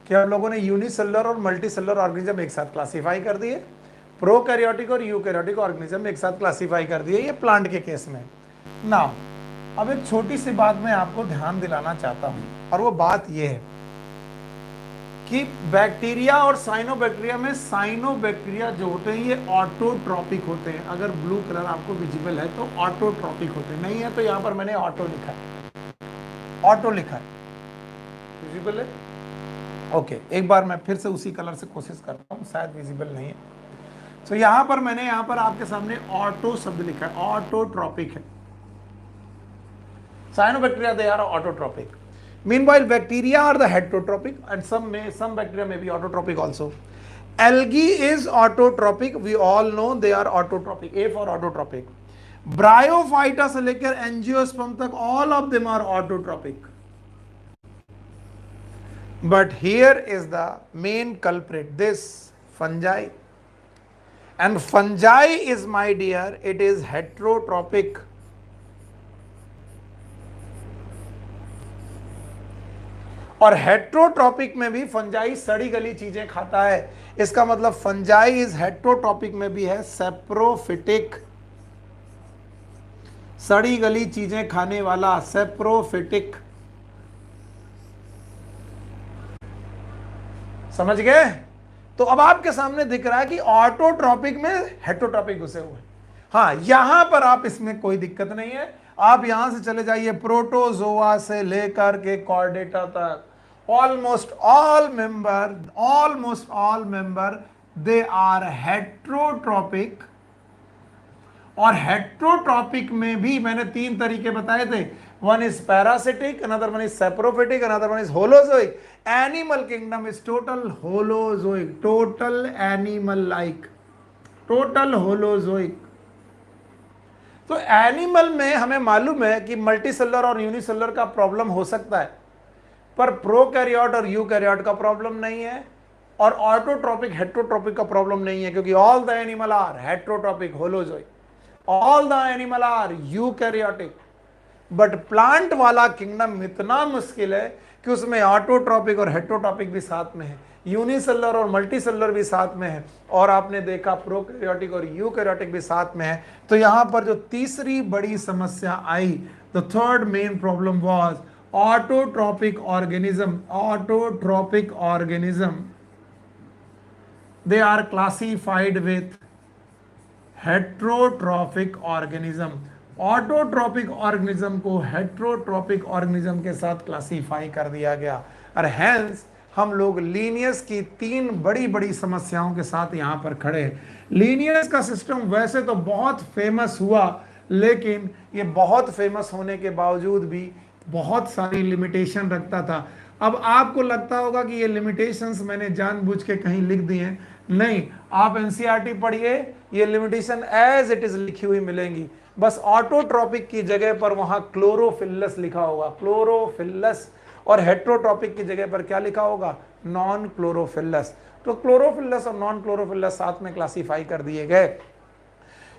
कि हम लोगों ने यूनिसेलुलर और मल्टीसेलुलर ऑर्गेनिज्म एक साथ क्लासिफाई कर दिए, प्रोकैरियोटिक और यूकैरियोटिक ऑर्गेनिज्म एक साथ क्लासिफाई कर दिए, ये प्लांट के केस में। नाउ अब एक छोटी सी बात मैं आपको ध्यान दिलाना चाहता हूं, और वो बात ये है कि बैक्टीरिया और साइनोबैक्टीरिया में, साइनोबैक्टीरिया जो होते हैं ये ऑटोट्रॉपिक होते हैं। अगर ब्लू कलर आपको विजिबल है तो ऑटोट्रॉपिक होते हैं, नहीं है तो यहां पर मैंने ऑटो लिखा है, ऑटो लिखा है, विजिबल है। ओके, एक बार मैं फिर से उसी कलर से कोशिश करता हूँ, शायद विजिबल नहीं है। तो यहां पर मैंने यहां पर आपके सामने ऑटो शब्द लिखा है, ऑटोट्रॉपिक है। Cyanobacteria they are autotrophic, meanwhile bacteria are the heterotropic and some bacteria may be autotropic also. Algae is autotropic, we all know they are autotropic, A for autotropic. Bryophyta से लेकर angiosperm तक all of them are autotropic. But here is the main culprit, this fungi. And fungi is, my dear, it is heterotropic. और heterotrophic में भी fungi सड़ी गली चीजें खाता है। इसका मतलब फंजाई इज हेट्रोट्रॉपिक में भी है सेप्रोफिटिक, सड़ी गली चीजें खाने वाला, सेप्रोफिटिक। समझ गए? तो अब आपके सामने दिख रहा है कि ऑटोट्रॉपिक में हेट्रोट्रॉपिक घुसे हुए। हाँ, यहां पर आप इसमें कोई दिक्कत नहीं है, आप यहां से चले जाइए प्रोटोजोआ से लेकर के कॉर्डेटा तक, almost all member they are heterotrophic. और हेट्रोट्रॉपिक में भी मैंने 3 तरीके बताए थे, one is parasitic, another one is saprophytic, another one is holozoic. Animal kingdom is total holozoic, total animal like, total holozoic. तो एनिमल में हमें मालूम है कि मल्टीसेलर और यूनिसेलर का प्रॉब्लम हो सकता है, पर प्रोकैरियोट और यूकैरियोट का प्रॉब्लम नहीं है, और ऑटोट्रॉपिक हेट्रोट्रॉपिक का प्रॉब्लम नहीं है, क्योंकि all the animal are heterotrophic holozoic, all the animal are eukaryotic. But plant वाला किंगडम इतना मुश्किल है कि उसमें ऑटोट्रॉपिक और हेट्रोट्रॉपिक भी साथ में है, यूनिसेलर और मल्टीसेलर भी साथ में है, और आपने देखा प्रोकैरियोटिक और यूकैरियोटिक भी साथ में है। तो यहां पर जो तीसरी बड़ी समस्या आई, the third main problem was autotropic organism, they are classified with heterotrophic organism। Autotrophic organism को हेट्रोट्रॉपिक ऑर्गेनिज्म के साथ क्लासीफाई कर दिया गया, और हेंस हम लोग लीनियस की 3 बड़ी बड़ी समस्याओं के साथ यहां पर खड़े हैं। लीनियस का सिस्टम वैसे तो बहुत फेमस हुआ, लेकिन ये बहुत फेमस होने के बावजूद भी बहुत सारी लिमिटेशन रखता था। अब आपको लगता होगा कि ये लिमिटेशंस मैंने जानबूझ के कहीं लिख दी हैं, नहीं, आप एनसीईआरटी पढ़िए, ये लिमिटेशन एज इट इज लिखी हुई मिलेंगी। बस ऑटोट्रॉपिक की जगह पर वहां क्लोरोफिलस लिखा होगा, क्लोरोफिलस, और हेट्रोट्रॉपिक की जगह पर क्या लिखा होगा, नॉन क्लोरोफिलस। तो क्लोरोफिलस और नॉन क्लोरोफिलस साथ में क्लासीफाई कर दिए गए,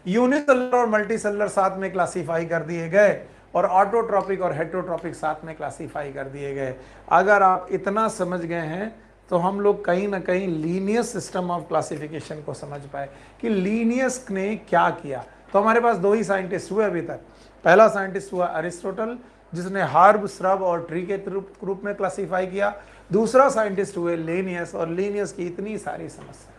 यूनिसेलर और मल्टीसेलर साथ में क्लासीफाई कर दिए गए, और ऑटोट्रॉपिक और हेट्रोट्रॉपिक साथ में क्लासीफाई कर दिए गए। अगर आप इतना समझ गए हैं तो हम लोग कहीं ना कहीं लीनियस सिस्टम ऑफ क्लासिफिकेशन को समझ पाए कि लीनियस ने क्या किया। तो हमारे पास 2 ही साइंटिस्ट हुए अभी तक। पहला साइंटिस्ट हुआ अरिस्टोटल, जिसने हर्ब, श्रब और ट्री के रूप में क्लासीफाई किया। दूसरा साइंटिस्ट हुए लीनियस, और लीनियस की इतनी सारी समस्या।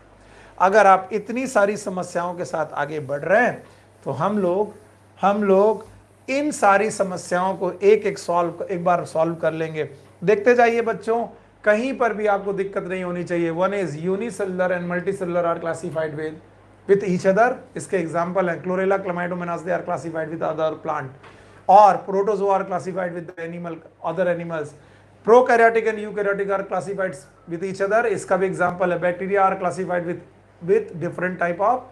अगर आप इतनी सारी समस्याओं के साथ आगे बढ़ रहे हैं तो हम लोग इन सारी समस्याओं को एक बार सॉल्व कर लेंगे। देखते जाइए बच्चों, कहीं पर भी आपको दिक्कत नहीं होनी चाहिए। One is unicellular and multicellular are classified with each other. इसके एग्जांपल है chlorella, chlamydomonas, they are classified with other plant, और protozoa are classified with other animals. Prokaryotic and eukaryotic are classified with each other. इसका भी example है bacteria are classified with different type of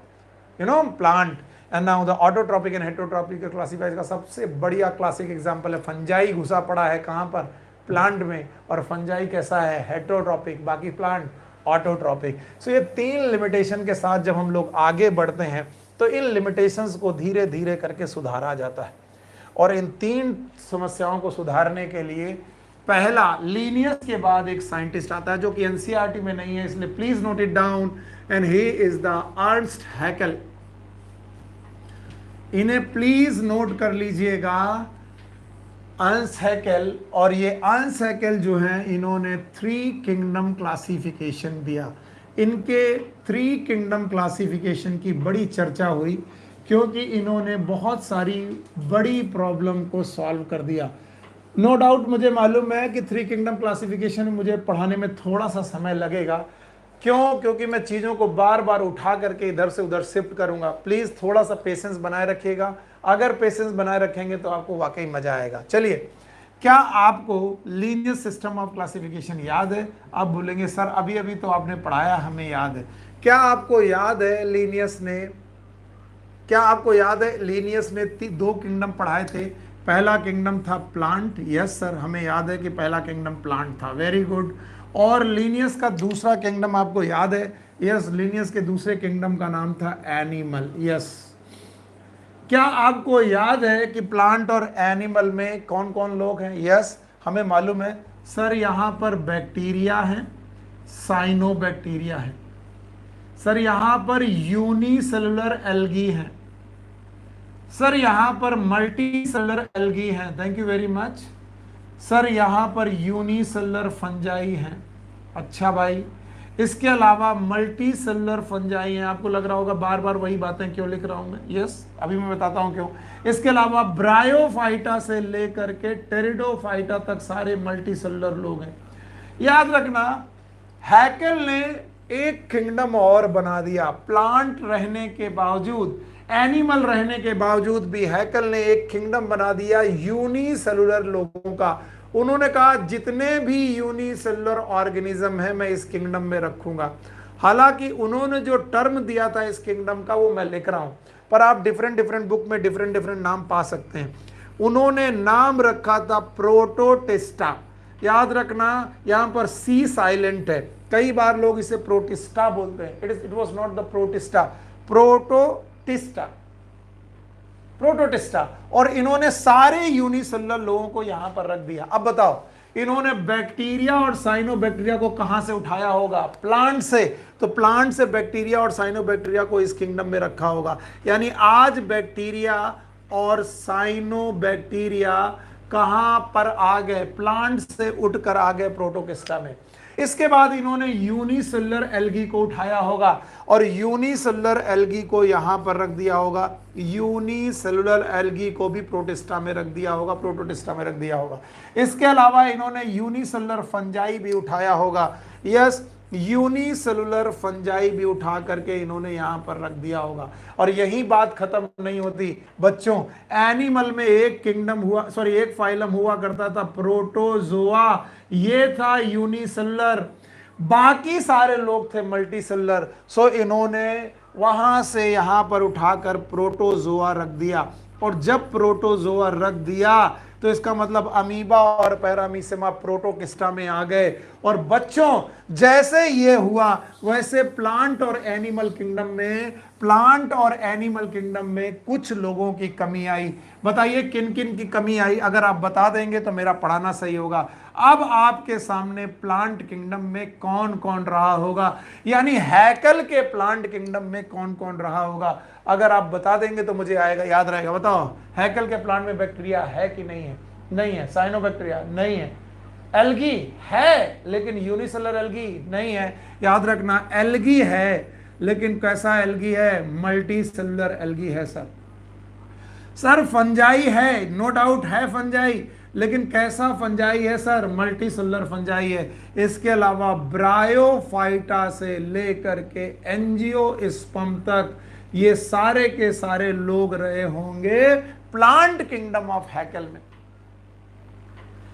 plant. And now the autotrophic and heterotrophic classified का सबसे बढ़िया classic example है fungi. घुसा पड़ा है कहां पर, प्लांट में, और फंजाई कैसा है, हेट्रोट्रॉपिक, बाकी प्लांट ऑटोट्रॉपिक। सो ये 3 लिमिटेशन के साथ जब हम लोग आगे बढ़ते हैं तो इन लिमिटेशंस को धीरे धीरे करके सुधारा जाता है। और इन 3 समस्याओं को सुधारने के लिए पहला, लीनियस के बाद एक साइंटिस्ट आता है जो कि एनसीईआरटी में नहीं है, इसलिए please note it down, and he is the Ernst Hückel. इन्हें प्लीज नोट कर लीजिएगा, अर्नस्ट हैकेल। और ये अर्नस्ट हैकेल जो है, इन्होंने 3 किंगडम क्लासिफिकेशन दिया। इनके 3 किंगडम क्लासिफिकेशन की बड़ी चर्चा हुई, क्योंकि इन्होंने बहुत सारी बड़ी प्रॉब्लम को सॉल्व कर दिया। नो डाउट मुझे मालूम है कि 3 किंगडम क्लासिफिकेशन मुझे पढ़ाने में थोड़ा सा समय लगेगा, क्यों? क्योंकि मैं चीजों को बार बार उठा करके इधर से उधर शिफ्ट करूंगा। प्लीज थोड़ा सा पेशेंस बनाए रखिएगा, अगर पेशेंस बनाए रखेंगे तो आपको वाकई मजा आएगा। चलिए, क्या आपको लीनियर सिस्टम ऑफ क्लासिफिकेशन याद है? आप बोलेंगे सर अभी अभी तो आपने पढ़ाया, हमें याद है। क्या आपको याद है लीनियस ने दो किंगडम पढ़ाए थे? पहला किंगडम था प्लांट। यस सर, हमें याद है कि पहला किंगडम प्लांट था। Very good. और लीनियस का दूसरा किंगडम आपको याद है? यस, लीनियस के दूसरे किंगडम का नाम था एनिमल। यस। क्या आपको याद है कि प्लांट और एनिमल में कौन कौन लोग हैं? यस, हमें मालूम है सर। यहां पर बैक्टीरिया है, साइनोबैक्टीरिया है सर। यहां पर यूनिसेलुलर एल्गी है सर। यहां पर मल्टी सेलुलर एल्गी है। Thank you very much sir. यहां पर यूनिसेलुलर फंजाई है। अच्छा भाई, इसके अलावा मल्टी सेलुलर फंजाई है। आपको लग रहा होगा बार बार वही बातें क्यों लिख रहा हूं मैं। यस, अभी मैं बताता हूं क्यों। इसके अलावा ब्रायोफाइटा से लेकर के टेरिडोफाइटा तक सारे मल्टी सेलुलर लोग हैं। याद रखना, हैकेल ने एक किंगडम और बना दिया। प्लांट रहने के बावजूद, एनिमल रहने के बावजूद भी हैकेल ने एक किंगडम बना दिया यूनिसेलुलर लोगों का। उन्होंने कहा जितने भी यूनिसेलुलर ऑर्गेनिज्म है मैं इस किंगडम में रखूंगा। हालांकि उन्होंने जो टर्म दिया था इस किंगडम का वो मैं लिख रहा हूं, पर आप डिफरेंट डिफरेंट बुक में डिफरेंट डिफरेंट नाम पा सकते हैं। उन्होंने नाम रखा था प्रोटोटिस्टा। याद रखना, यहां पर सी साइलेंट है। कई बार लोग इसे प्रोटिस्टा बोलते हैं। It was not the protista, protoctista. और इन्होंने सारे यूनिसेलुलर लोगों को यहां पर रख दिया। अब बताओ, इन्होंने बैक्टीरिया और साइनोबैक्टीरिया को कहां से उठाया होगा? प्लांट से। तो प्लांट से बैक्टीरिया और साइनोबैक्टीरिया को इस किंगडम में रखा होगा। यानी आज बैक्टीरिया और साइनोबैक्टीरिया कहां पर आ गए? प्लांट से उठकर आ गए प्रोटोटिस्टा में। इसके बाद इन्होंने यूनिसेलुलर एल्गी को उठाया होगा और यूनिसेलुलर एल्गी को यहां पर रख दिया होगा। यूनिसेलुलर एल्गी को भी प्रोटिस्टा में रख दिया होगा, प्रोटोटिस्टा में रख दिया होगा। इसके अलावा इन्होंने यूनिसेलुलर फंजाई भी उठाया होगा। यस, यूनिसेलुलर फंजाई भी उठा करके इन्होंने यहां पर रख दिया होगा। और यही बात खत्म नहीं होती बच्चों। एनिमल में एक किंगडम हुआ, सॉरी एक फाइलम हुआ करता था प्रोटोजोआ। ये था यूनिसेलुलर, बाकी सारे लोग थे मल्टी सेलुलर। सो इन्होंने वहां से यहां पर उठाकर प्रोटोजोआ रख दिया। और जब प्रोटोजोआ रख दिया तो इसका मतलब अमीबा और पैरामीसेमा प्रोटोकिस्टा में आ गए। और बच्चों, जैसे ये हुआ वैसे प्लांट और एनिमल किंगडम में कुछ लोगों की कमी आई। बताइए किन किन की कमी आई? अगर आप बता देंगे तो मेरा पढ़ाना सही होगा। अब आपके सामने प्लांट किंगडम में कौन कौन रहा होगा, यानी हैकल के प्लांट किंगडम में कौन कौन रहा होगा? अगर आप बता देंगे तो मुझे आएगा, याद रहेगा। बताओ, हैकल के प्लांट में बैक्टीरिया है कि नहीं है? नहीं है। साइनोबैक्टीरिया नहीं है। एल्गी है लेकिन यूनिसेलुलर एल्गी नहीं है। याद रखना, एल्गी है लेकिन कैसा एल्गी है? मल्टी सेलुलर एल्गी है सर। फंजाई है, नो डाउट है फंजाई, लेकिन कैसा फंजाई है सर? मल्टी सेलुलर फंजाई है। इसके अलावा ब्रायोफाइटा से लेकर के एंजियोस्पर्म तक ये सारे के सारे लोग रहे होंगे प्लांट किंगडम ऑफ हैकेल में।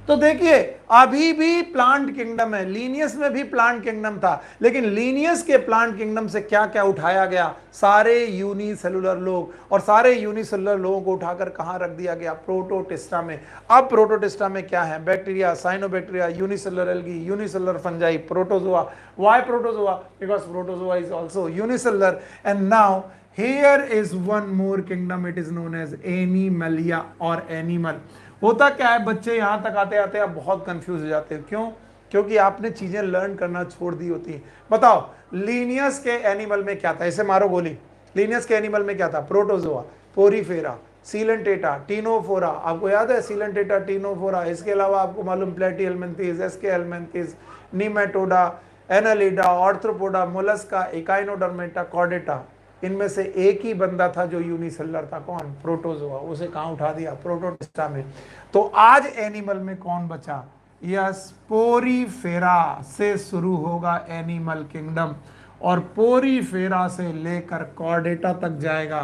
तो देखिए, अभी भी प्लांट किंगडम है। लीनियस में भी प्लांट किंगडम था, लेकिन लीनियस के प्लांट किंगडम से क्या क्या उठाया गया? सारे यूनिसेलुलर लोग। और सारे यूनिसेलुलर लोगों को उठाकर कहां रख दिया गया? प्रोटोटिस्टा में। अब प्रोटोटिस्टा में क्या है? Bacteria, cyanobacteria, unicellular algae, unicellular fungi, protozoa. Why protozoa? Because protozoa is also unicellular. And now here is one more kingdom, it is known as animalia और एनिमल। होता क्या है बच्चे, यहां तक आते आते आप बहुत कंफ्यूज हो जाते हो। क्यों? क्योंकि आपने चीजें लर्न करना छोड़ दी होती हैं। बताओ, लीनियस के एनिमल में क्या था? इसे मारो गोली। लीनियस के एनिमल में क्या था? Protozoa, porifera, coelenterata, ctenophora. आपको याद है सीलेंटेटा, टीनोफोरा। इसके अलावा आपको मालूम platyhelminthes, aschelminthes, nematoda, annelida, arthropoda, mollusca, echinodermata, chordata. इनमें से एक ही बंदा था जो यूनिसेलुलर था। कौन? प्रोटोजोआ। उसे कहां उठा दिया? प्रोटोटिस्टा में। तो आज एनिमल में कौन बचा? यस, पोरीफेरा से शुरू होगा एनिमल किंगडम और पोरीफेरा से लेकर कॉर्डेटा तक जाएगा।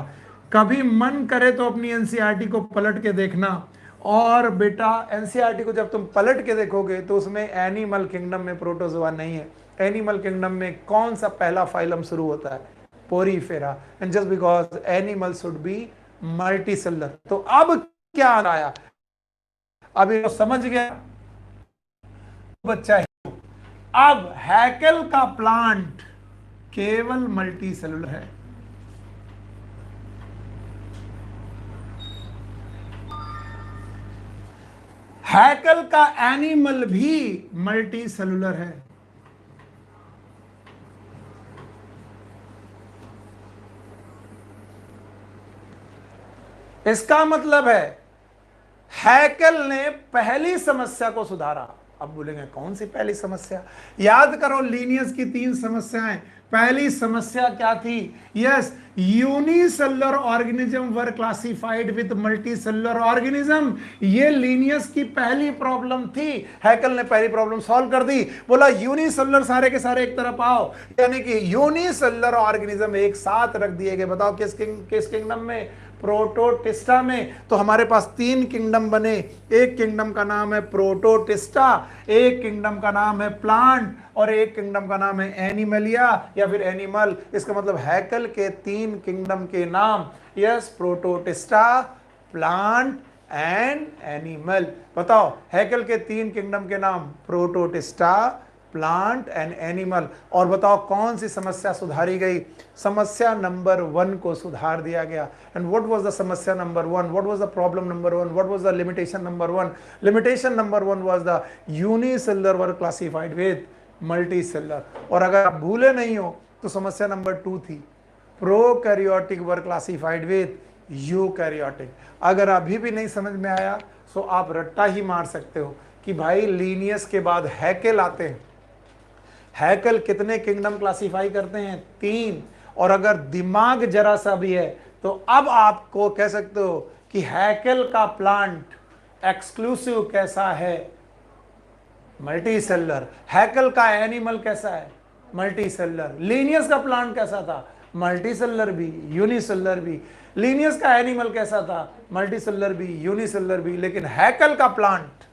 कभी मन करे तो अपनी एनसीईआरटी को पलट के देखना, और बेटा एनसीईआरटी को जब तुम पलट के देखोगे तो उसमें एनिमल किंगडम में प्रोटोजोआ नहीं है। एनिमल किंगडम में कौन सा पहला फाइलम शुरू होता है? Porifera. And just because animal should be multicellular. तो अब क्या आया, अभी तो समझ गया बच्चा। अब हैकेल का प्लांट केवल मल्टीसेलुलर है। हैकेल का एनिमल भी मल्टीसेलुलर है। इसका मतलब है हैकेल ने पहली समस्या को सुधारा। अब बोलेंगे कौन सी पहली समस्या? याद करो लीनियस की 3 समस्याएं। पहली समस्या क्या थी? Yes, unicellular organism were classified with multicellular organism. ये लीनियस की पहली प्रॉब्लम थी। हैकेल ने पहली प्रॉब्लम सॉल्व कर दी। बोला यूनिसेलुलर सारे के सारे एक तरफ आओ, यानी कि यूनिसेलुलर ऑर्गेनिज्म एक साथ रख दिए गए। बताओ किस किंगडम में? प्रोटोटिस्टा में। तो हमारे पास 3 किंगडम बने। एक किंगडम का नाम है प्रोटोटिस्टा, एक किंगडम का नाम है प्लांट, और एक किंगडम का नाम है एनिमलिया या फिर एनिमल। इसका मतलब हैकेल के 3 किंगडम के नाम, यस, प्रोटोटिस्टा, प्लांट एंड एनिमल। बताओ हैकेल के 3 किंगडम के नाम, प्रोटोटिस्टा, प्लांट एंड एनिमल। और बताओ कौन सी समस्या सुधारी गई? समस्या नंबर 1 को सुधार दिया गया। एंड व्हाट वाज द समस्या number 1? What was the problem number 1? What was the limitation number 1? Limitation number 1 was the unicellular were classified with multicellular. और अगर आप भूले नहीं हो तो समस्या नंबर 2 थी, prokaryotic were classified with eukaryotic. अगर अभी भी नहीं समझ में आया तो आप रट्टा ही मार सकते हो कि भाई लीनियस के बाद हैकेल आते हैं। हैकेल कितने किंगडम क्लासिफाई करते हैं? 3। और अगर दिमाग जरा सा भी है तो अब आपको कह सकते हो कि हैकेल का प्लांट एक्सक्लूसिव कैसा है? मल्टीसेलुलर। हैकेल का एनिमल कैसा है? मल्टीसेलुलर। लीनियस का प्लांट कैसा था? मल्टीसेलुलर भी, यूनिसेलुलर भी। लीनियस का एनिमल कैसा था? मल्टीसेलुलर भी, यूनिसेलुलर भी। लेकिन हैकेल का प्लांट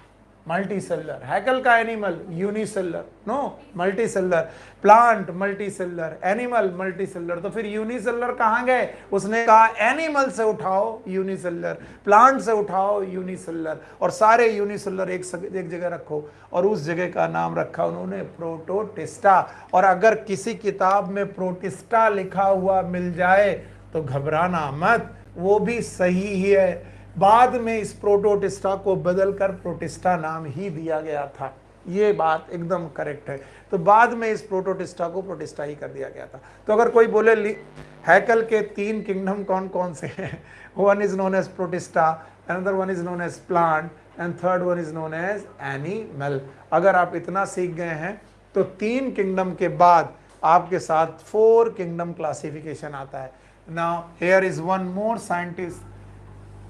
मल्टीसेलुलर, हैकेल का animal unicellular, no, multicellular. Plant multicellular, animal multicellular. तो फिर यूनिसेलुलर कहां गए? उसने कहा एनिमल से उठाओ यूनिसेलुलर, प्लांट से उठाओ यूनिसेलुलर, और सारे यूनिसेलुलर एक जगह रखो। और उस जगह का नाम रखा उन्होंने प्रोटोटिस्टा। और अगर किसी किताब में प्रोटिस्टा लिखा हुआ मिल जाए तो घबराना मत, वो भी सही ही है। बाद में इस प्रोटोटिस्टा को बदलकर प्रोटिस्टा नाम ही दिया गया था। ये बात एकदम करेक्ट है। तो बाद में इस प्रोटोटिस्टा को प्रोटिस्टा ही कर दिया गया था। तो अगर कोई बोले हैकेल के 3 किंगडम कौन कौन से हैं? One is known as protista, another one is known as plant and third one is known as animal. अगर आप इतना सीख गए हैं तो 3 किंगडम के बाद आपके साथ 4 किंगडम क्लासिफिकेशन आता है। Now here is one more scientist,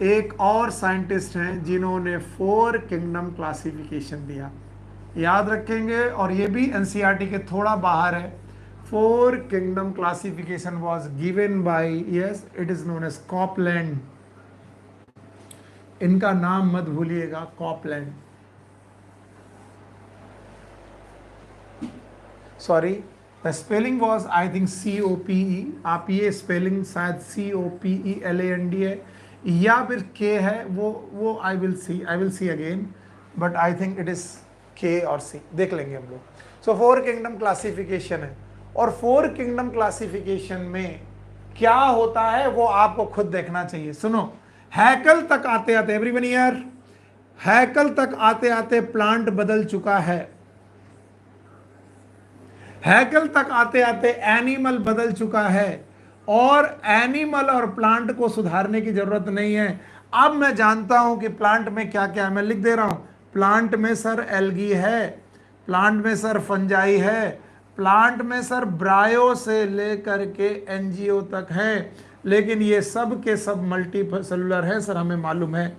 एक और साइंटिस्ट हैं जिन्होंने 4 किंगडम क्लासिफिकेशन दिया। याद रखेंगे, और ये भी एनसीईआरटी के थोड़ा बाहर है। 4 kingdom classification was given by, yes, it is known as Copeland. इनका नाम मत भूलिएगा, Copeland. Sorry, the spelling was I think COPE। आप ये स्पेलिंग शायद COPELAND है या फिर के है, वो I will see again, but I think it is के और सी, देख लेंगे हम लोग। सो 4 किंगडम क्लासिफिकेशन है, और 4 किंगडम क्लासिफिकेशन में क्या होता है वो आपको खुद देखना चाहिए। सुनो, हैकेल तक आते आते, एवरीवन हियर, हैकेल तक आते आते प्लांट बदल चुका है। हैकेल तक आते आते एनिमल बदल चुका है, और एनिमल और प्लांट को सुधारने की जरूरत नहीं है। अब मैं जानता हूं कि प्लांट में क्या क्या है, मैं लिख दे रहा हूं। प्लांट में सर एल्गी है, प्लांट में सर फंजाई है, प्लांट में सर ब्रायो से लेकर के एनजीओ तक है, लेकिन ये सब के सब मल्टी सेलुलर है सर, हमें मालूम है।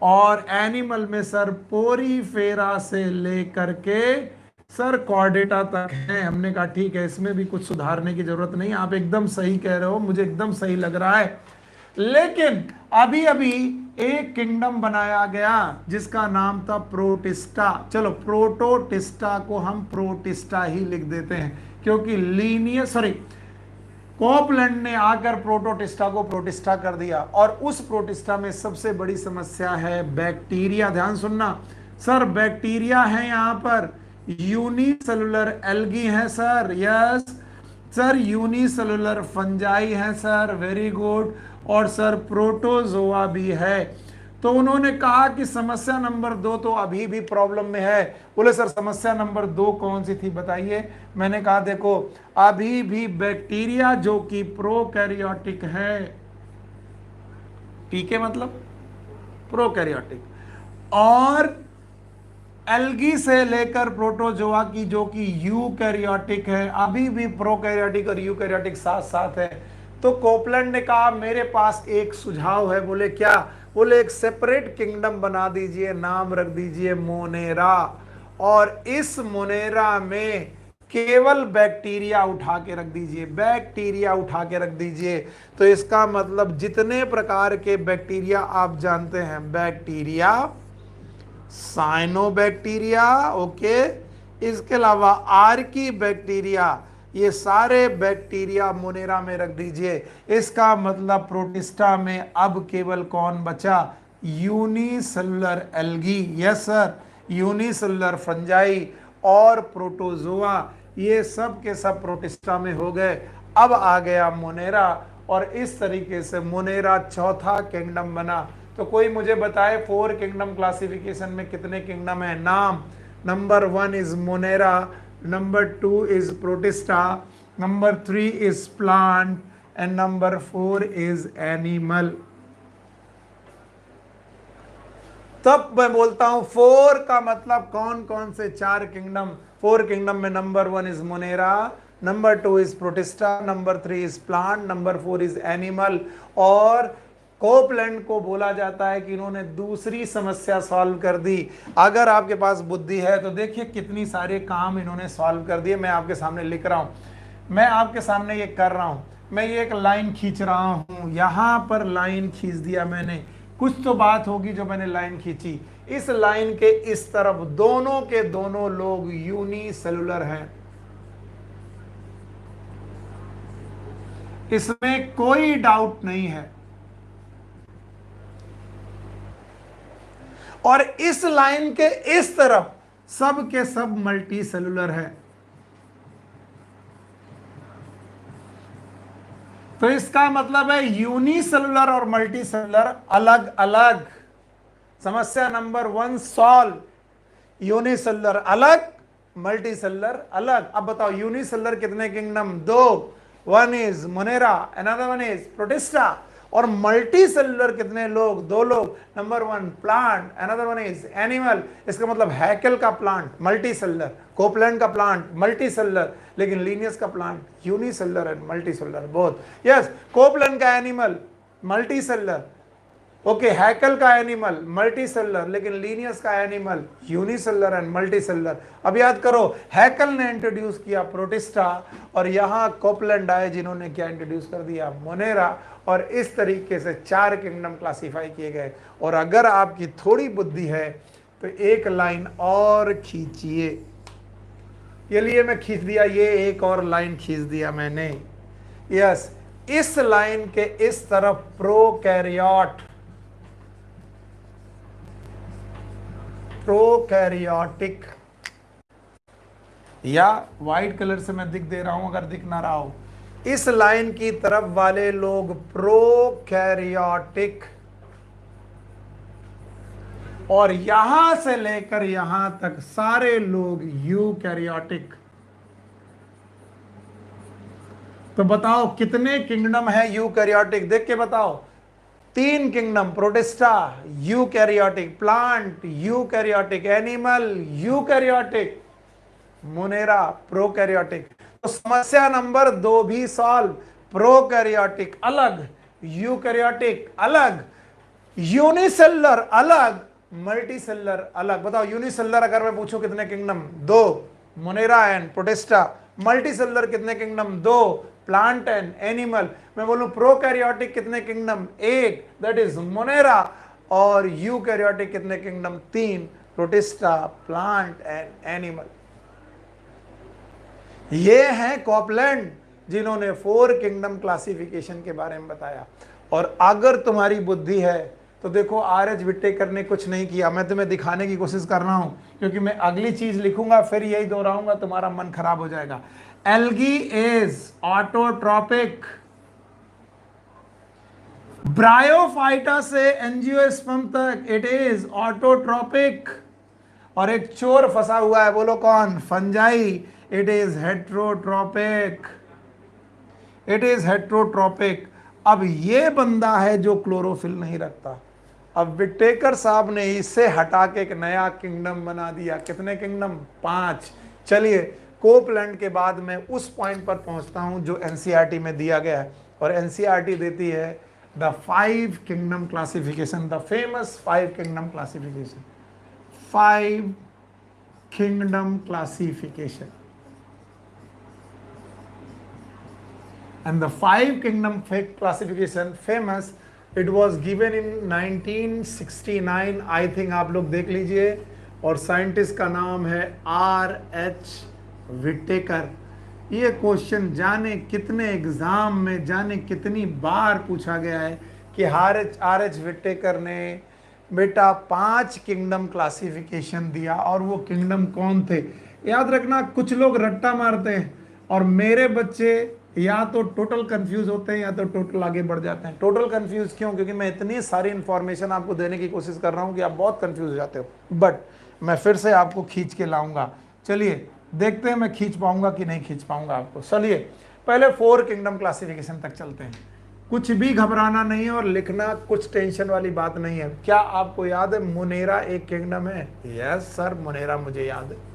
और एनिमल में सर पोरीफेरा से लेकर के सर कॉर्डेटा तक है। हमने कहा ठीक है, इसमें भी कुछ सुधारने की जरूरत नहीं, आप एकदम सही कह रहे हो, मुझे एकदम सही लग रहा है। लेकिन अभी अभी एक किंगडम बनाया गया जिसका नाम था प्रोटिस्टा। चलो प्रोटोटिस्टा को हम प्रोटिस्टा ही लिख देते हैं, क्योंकि कोपलैंड ने आकर प्रोटोटिस्टा को प्रोटिस्टा कर दिया। और उस प्रोटिस्टा में सबसे बड़ी समस्या है बैक्टीरिया। ध्यान सुनना सर, बैक्टीरिया है यहाँ पर, यूनिसेलुलर एल्गी है sir, yes sir, unicellular fungi है सर, वेरी गुड, और सर प्रोटोजोआ भी है। तो उन्होंने कहा कि समस्या नंबर 2 तो अभी भी प्रॉब्लम में है। बोले सर समस्या नंबर 2 कौन सी थी बताइए। मैंने कहा देखो, अभी भी बैक्टीरिया जो कि प्रोकैरियोटिक है, ठीक है, मतलब प्रोकैरियोटिक, और एल्गी से लेकर प्रोटोजोआ की जो कि यूकैरियोटिक है, अभी भी प्रोकैरियोटिक और यूकैरियोटिक साथ साथ है। तो कोपलैंड ने कहा मेरे पास एक सुझाव है। बोले क्या? बोले एक सेपरेट किंगडम बना दीजिए, नाम रख दीजिए मोनेरा, और इस मोनेरा में केवल बैक्टीरिया उठा के रख दीजिए, बैक्टीरिया उठा के रख दीजिए। तो इसका मतलब जितने प्रकार के बैक्टीरिया आप जानते हैं, बैक्टीरिया, साइनोबैक्टीरिया, ओके, इसके अलावा आर्की बैक्टीरिया, ये सारे बैक्टीरिया मोनेरा में रख दीजिए। इसका मतलब प्रोटिस्टा में अब केवल कौन बचा? Unicellular algae, yes sir, unicellular fungi और प्रोटोजोआ, ये सब के सब प्रोटिस्टा में हो गए। अब आ गया मोनेरा, और इस तरीके से मोनेरा चौथा किंगडम बना। तो कोई मुझे बताए 4 किंगडम क्लासिफिकेशन में कितने किंगडम है? नाम, number 1 is Monera, number 2 is protista, number 3 is plant, and number 4 is animal. तब मैं बोलता हूं 4 का मतलब कौन कौन से 4 किंगडम? 4 किंगडम में number 1 is Monera, number 2 is protista, number 3 is plant, number 4 is animal. और कोपलैंड को बोला जाता है कि इन्होंने दूसरी समस्या सॉल्व कर दी। अगर आपके पास बुद्धि है तो देखिए कितनी सारे काम इन्होंने सॉल्व कर दिए। मैं आपके सामने लिख रहा हूं, मैं आपके सामने ये कर रहा हूं, मैं ये एक लाइन खींच रहा हूं, यहां पर लाइन खींच दिया मैंने। कुछ तो बात होगी जो मैंने लाइन खींची। इस लाइन के इस तरफ दोनों के दोनों लोग यूनिसेलुलर हैं, इसमें कोई डाउट नहीं है। और इस लाइन के इस तरफ सब के सब मल्टी सेलुलर है। तो इसका मतलब है यूनिसेलुलर और मल्टी सेलुलर अलग अलग। समस्या नंबर 1 सॉल्व। यूनिसेलुलर अलग, मल्टी सेलुलर अलग। अब बताओ यूनिसेलुलर कितने kingdom? 2, 1 is monera, another 1 is protista. और मल्टी सेलुलर कितने लोग? 2 लोग, number 1 plant, another 1 is animal. इसका मतलब हैकेल का प्लांट मल्टी सेलुलर, कोपलैंड का प्लांट मल्टी सेलुलर, लेकिन लीनियस का plant unicellular and multi cellular both. Yes, Copeland का animal multi cellular, okay, Haeckel का एनिमल मल्टी सेलुलर, लेकिन लीनियस का animal unicellular and multi cellular. अब याद करो, हैकेल ने इंट्रोड्यूस किया प्रोटिस्टा, और यहां कोपलैंड आए जिन्होंने क्या इंट्रोड्यूस कर दिया? मोनेरा। और इस तरीके से 4 किंगडम क्लासिफाई किए गए। और अगर आपकी थोड़ी बुद्धि है तो एक लाइन और खींचिए। ये लिए मैं खींच दिया, ये एक और लाइन खींच दिया मैंने। यस, इस लाइन के इस तरफ प्रोकैरियोट, प्रोकैरियोटिक, या व्हाइट कलर से मैं दिख दे रहा हूं अगर दिख ना रहा हो, इस लाइन की तरफ वाले लोग प्रोकैरियोटिक, और यहां से लेकर यहां तक सारे लोग यूकैरियोटिक। तो बताओ कितने किंगडम है यूकैरियोटिक? देख के बताओ। 3 kingdom, protista eukaryotic, plant eukaryotic, animal eukaryotic, Monera prokaryotic. तो समस्या नंबर 2 भी सॉल्व। प्रोकैरियोटिक अलग, यूकैरियोटिक अलग, यूनिसेलुलर अलग, मल्टीसेलुलर अलग। बताओ यूनिसेलुलर अगर मैं पूछूं कितने kingdom, 2, Monera and protista. Multicellular कितने किंगडम, 2, प्लांट एंड एनिमल। मैं बोलूं प्रोकैरियोटिक कितने किंगडम, 1, दैट इज मोनेरा। और यूकैरियोटिक कितने kingdom, 3, protista, plant and animal. ये हैं कॉपलैंड जिन्होंने 4 किंगडम क्लासिफिकेशन के बारे में बताया। और अगर तुम्हारी बुद्धि है तो देखो आर.एच. विटेकर ने कुछ नहीं किया, मैं तुम्हें दिखाने की कोशिश कर रहा हूं, क्योंकि मैं अगली चीज लिखूंगा फिर यही दोहराऊंगा, तुम्हारा मन खराब हो जाएगा। एल्गी इज ऑटोट्रॉपिक, ब्रायोफाइटा से एंजियोस्पर्म तक इट इज ऑटोट्रॉपिक। और एक चोर फंसा हुआ है, बोलो कौन, fungi, it is heterotrophic, it is heterotrophic. अब ये बंदा है जो क्लोरोफिल नहीं रखता। अब विटेकर साहब ने इसे हटा के एक नया किंगडम बना दिया। कितने किंगडम, 5। चलिए कोपलैंड के बाद मैं उस पॉइंट पर पहुंचता हूं जो एनसीईआरटी में दिया गया है। और एनसीईआरटी देती है the 5 kingdom classification, the famous 5 kingdom classification, 5 kingdom classification. And the 5 kingdom classification famous, it was given in 1969 I think, आप लोग देख लीजिए। और साइंटिस्ट का नाम है R.H. विटेकर। ये क्वेश्चन जाने कितने एग्जाम में, जाने कितनी बार पूछा गया है कि R.H. विटेकर ने बेटा 5 किंगडम क्लासिफिकेशन दिया, और वो किंगडम कौन थे। याद रखना, कुछ लोग रट्टा मारते हैं और मेरे बच्चे या तो टोटल कंफ्यूज होते हैं या तो टोटल आगे बढ़ जाते हैं। टोटल कंफ्यूज क्यों, क्योंकि मैं इतनी सारी इंफॉर्मेशन आपको देने की कोशिश कर रहा हूं कि आप बहुत कंफ्यूज हो जाते हो। बट मैं फिर से आपको खींच के लाऊंगा। चलिए देखते हैं मैं खींच पाऊंगा कि नहीं खींच पाऊंगा आपको। चलिए पहले 4 किंगडम क्लासिफिकेशन तक चलते हैं। कुछ भी घबराना नहीं है और लिखना कुछ टेंशन वाली बात नहीं है। क्या आपको याद है मोनेरा एक किंगडम है? यस सर, मोनेरा मुझे याद है।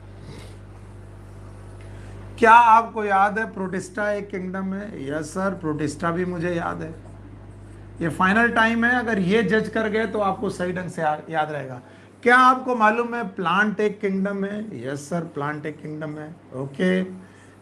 क्या आपको याद है प्रोटिस्टा एक किंगडम है? यस सर, प्रोटिस्टा भी मुझे याद है। ये फाइनल टाइम है, अगर ये जज कर गए तो आपको सही ढंग से याद रहेगा। क्या आपको मालूम है प्लांट एक किंगडम है? यस सर, प्लांट एक किंगडम है। ओके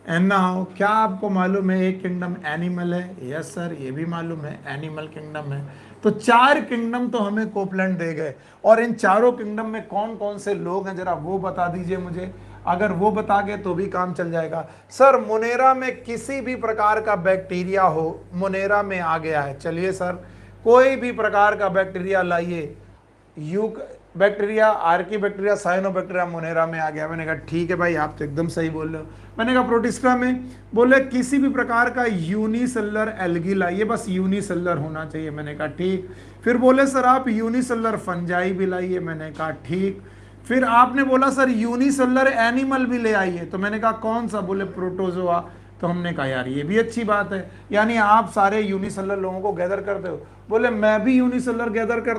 एंड नाउ क्या आपको मालूम है एक किंगडम एनिमल है? यस सर, ये भी मालूम है, एनिमल किंगडम है। तो 4 किंगडम तो हमें कोपलैंड दे गए। और इन चारों किंगडम में कौन कौन से लोग हैं जरा वो बता दीजिए मुझे। अगर वो बता गए तो भी काम चल जाएगा। सर मोनेरा में किसी भी प्रकार का बैक्टीरिया हो, मोनेरा में आ गया है। चलिए सर, कोई भी प्रकार का बैक्टीरिया लाइए। Bacteria, Archie bacteria, cyanobacteria Monera में आ गया। मैंने कहा ठीक है भाई, आप तो एकदम सही बोल रहे हो। मैंने कहा प्रोटिस्टा में, बोले किसी भी प्रकार का यूनिसेलुलर एल्गी लाइए, बस यूनिसेलुलर होना चाहिए। मैंने कहा ठीक। फिर बोले सर आप यूनिसेलुलर फंजाई भी लाइए। मैंने कहा ठीक। फिर आपने बोला सर यूनिसेलुलर एनिमल भी ले आइए। तो मैंने कहा कौन सा? बोले प्रोटोजोआ। तो हमने कहा यार ये भी अच्छी बात है, यानी आप सारे यूनिसेलुलर लोगों को गैदर करते हो। बोले मैं भी यूनिसेलुलर गैदर करता